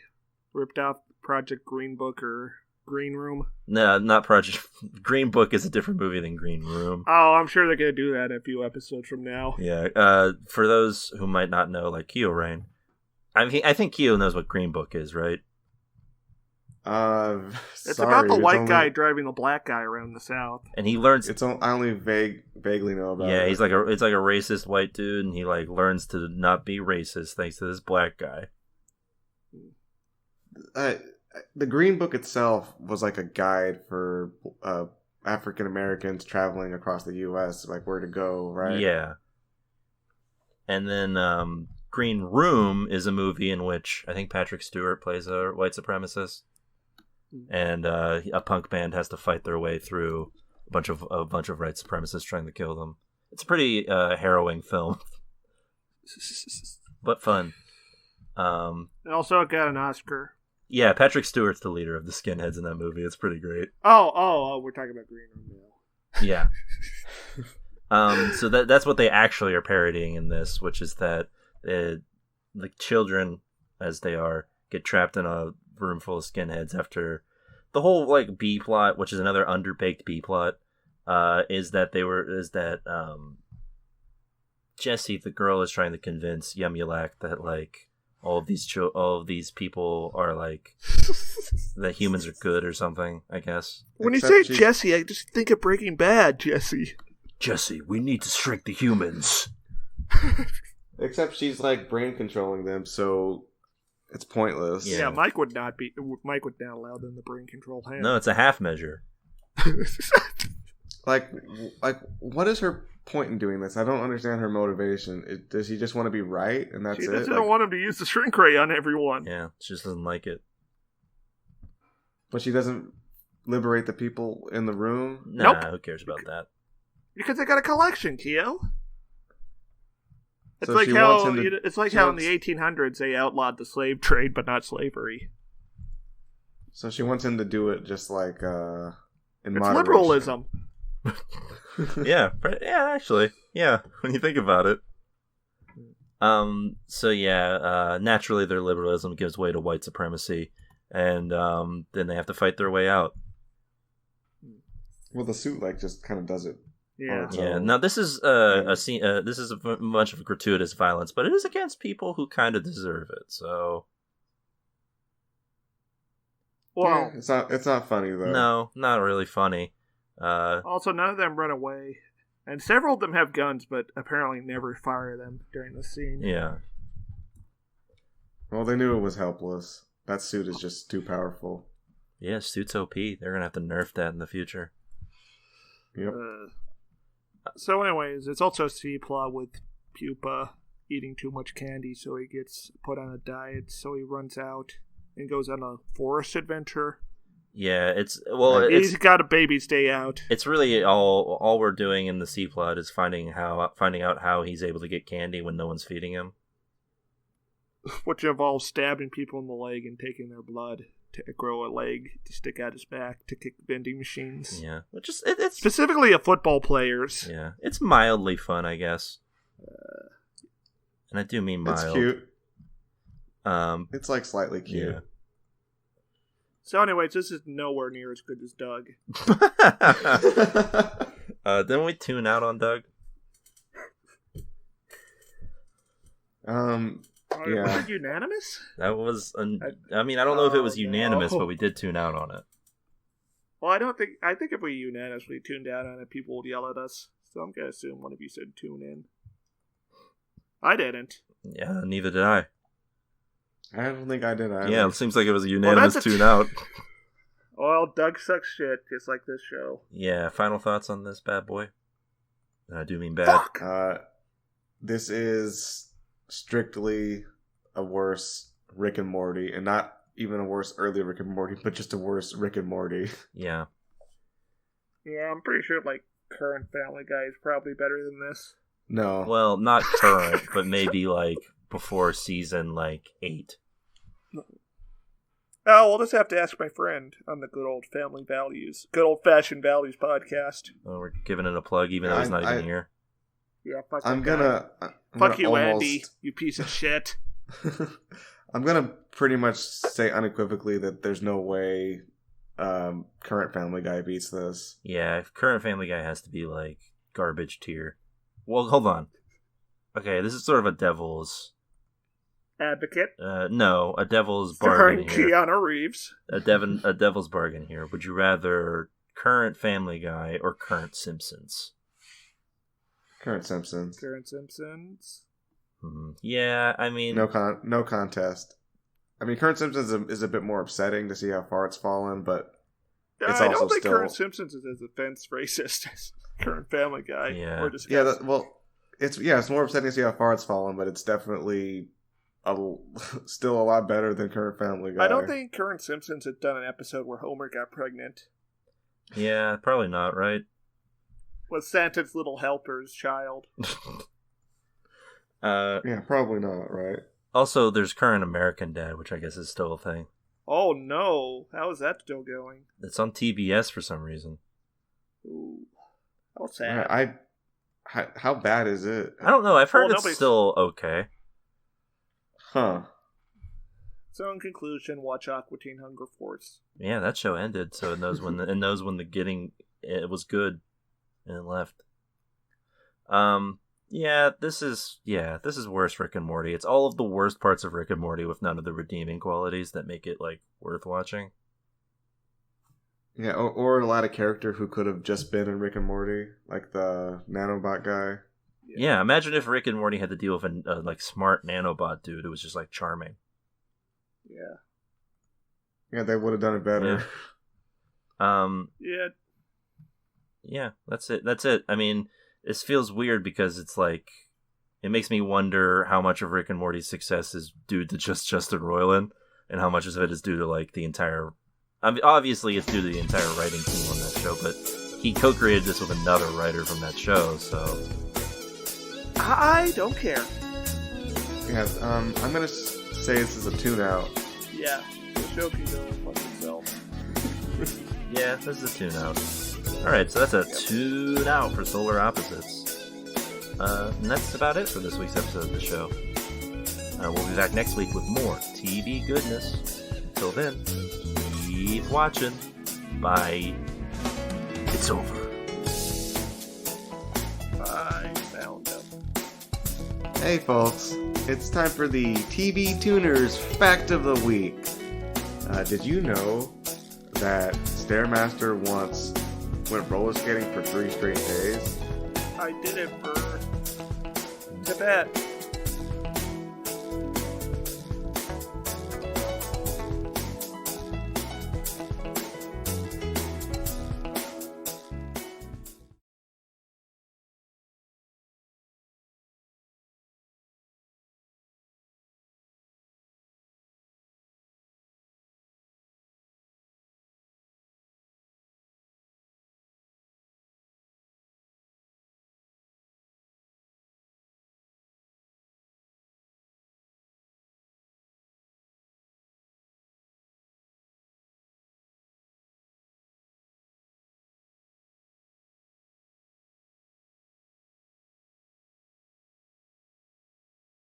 ripped off Project Green Book or Green Room? No, not Project Green Book is a different movie than Green Room. Oh, I'm sure they're gonna do that a few episodes from now. Yeah. For those who might not know, like Keo Rain, I think Keo knows what Green Book is, right? It's about the white guy driving the black guy around the South, and he learns. I only vaguely know about it. Yeah, it's like a racist white dude, and he like learns to not be racist thanks to this black guy. The Green Book itself was like a guide for African Americans traveling across the U.S., like where to go, right? Yeah. And then Green Room is a movie in which I think Patrick Stewart plays a white supremacist, and a punk band has to fight their way through a bunch of white supremacists trying to kill them. It's a pretty harrowing film, but fun. and also it got an Oscar. Yeah, Patrick Stewart's the leader of the skinheads in that movie. It's pretty great. Oh, we're talking about Green Room now. Yeah. So that's what they actually are parodying in this, which is that the children, as they are, get trapped in a room full of skinheads after the whole like B plot, which is another underbaked B plot, is that Jessie, the girl, is trying to convince Yumulak that like all of these people are like that humans are good or something, I guess. When you say Jessie, I just think of Breaking Bad, Jessie. Jesse, we need to shrink the humans. Except she's like brain controlling them, so it's pointless. Yeah, Mike would not allow them to brain control him. No, it's a half measure. Like, what is her point in doing this? I don't understand her motivation. Does he just want to be right, and that's it? She doesn't want him to use the shrink ray on everyone. Yeah, she just doesn't like it. But she doesn't liberate the people in the room? Nah, Nope. Who cares about that? Because they got a collection, Keo. It's So like she how wants him to- it's like she how wants- in the 1800s they outlawed the slave trade, but not slavery. So she wants him to do it just like in It's moderation. liberalism. Yeah, actually, yeah. When you think about it. So yeah, naturally their liberalism gives way to white supremacy, and then they have to fight their way out. Well, the suit like just kind of does it. Yeah. So- Yeah. Now this is a scene. This is a much of gratuitous violence, but it is against people who kind of deserve it. So Well, Yeah, it's not funny though. no, not really funny. also none of them run away, and several of them have guns, but apparently never fire them during the scene. Yeah. Well, they knew it was helpless. That suit is just too powerful. Yeah, suit's OP. They're gonna have to nerf that in the future. Yep. So, anyways, it's also a C plot with Pupa eating too much candy, so he gets put on a diet. So he runs out and goes on a forest adventure. Yeah, it's He's got a baby's day out. it's really all we're doing in the C plot is finding out how he's able to get candy when no one's feeding him. Which involves stabbing people in the leg and taking their blood to grow a leg to stick out his back to kick vending machines. Yeah, which is it's Specifically a football player's. yeah, it's mildly fun, I guess. And I do mean mild. It's cute. Um, It's like slightly cute. yeah. So anyways, this is nowhere near as good as Doug. Didn't we tune out on Doug? Yeah. Was it unanimous? That was, I mean, I don't know if it was Oh, unanimous, no. but we did tune out on it. Well, I think if we unanimously tuned out on it, people would yell at us. So I'm gonna assume one of you said tune in. I didn't. Yeah, neither did I. I don't think I did either. Yeah, it seems like it was a unanimous that's a tune out. Well, Doug sucks shit, just like this show. Yeah, final thoughts on this bad boy? And I do mean bad. Fuck! This is strictly a worse Rick and Morty, and not even a worse early Rick and Morty, but just a worse Rick and Morty. Yeah. Yeah, I'm pretty sure, like, current Family Guy is probably better than this. No. Well, not current, but maybe, like, before season, 8. Oh, we'll just have to ask my friend on the Good Old Fashioned Values podcast. Oh, we're giving it a plug, even though he's not even here. Yeah, fuck I'm that guy. gonna Fuck you, almost... Andy, you piece of shit. I'm gonna pretty much say unequivocally that there's no way current Family Guy beats this. Yeah, if current Family Guy has to be, garbage tier. Well, hold on. Okay, this is sort of a devil's... Advocate. No, a devil's Starring bargain here. Keanu Reeves. A devil's bargain here. Would you rather current Family Guy or current Simpsons? Current Simpsons. Current Simpsons. Yeah, I mean... No contest. I mean, current Simpsons is a bit more upsetting to see how far it's fallen, but it's I also don't think still... Current Simpsons is as offense racist as current Family Guy. Yeah. Or disgusting. it's more upsetting to see how far it's fallen, but it's definitely still a lot better than current Family Guy. I don't think Current Simpsons had done an episode where Homer got pregnant Yeah, probably not, right? with Santa's little helper's child. Yeah, probably not, right? Also, there's current American Dad, which I guess is still a thing. Oh no, how is that still going? It's on TBS for some reason. Ooh, how sad. How bad is it? I don't know. I've heard Well, it's still okay. Huh. So in conclusion, watch Aqua Teen Hunger Force. Yeah, that show ended, so it knows when it was good, and it left. This is worse Rick and Morty. It's all of the worst parts of Rick and Morty with none of the redeeming qualities that make it worth watching. Yeah, or a lot of character who could have just been in Rick and Morty, like the nanobot guy. Yeah, imagine if Rick and Morty had to deal with a smart nanobot dude who was just charming. Yeah. Yeah, they would have done it better. Yeah. Yeah, that's it. I mean, this feels weird because it's it makes me wonder how much of Rick and Morty's success is due to just Justin Roiland and how much of it is due to the entire... I mean, obviously it's due to the entire writing team on that show, but he co-created this with another writer from that show, so... I don't care. Yeah, I'm gonna say this is a tune-out. Yeah, the show can go fuck itself. Yeah, this is a tune-out. Alright, so that's a tune-out for Solar Opposites. And that's about it for this week's episode of the show. We'll be back next week with more TV goodness. Until then, keep watching. Bye. It's over. I found them. Hey folks, it's time for the TV Tuners Fact of the Week. Did you know that Stairmaster once went roller skating for 3 straight days? I did it for Tibet.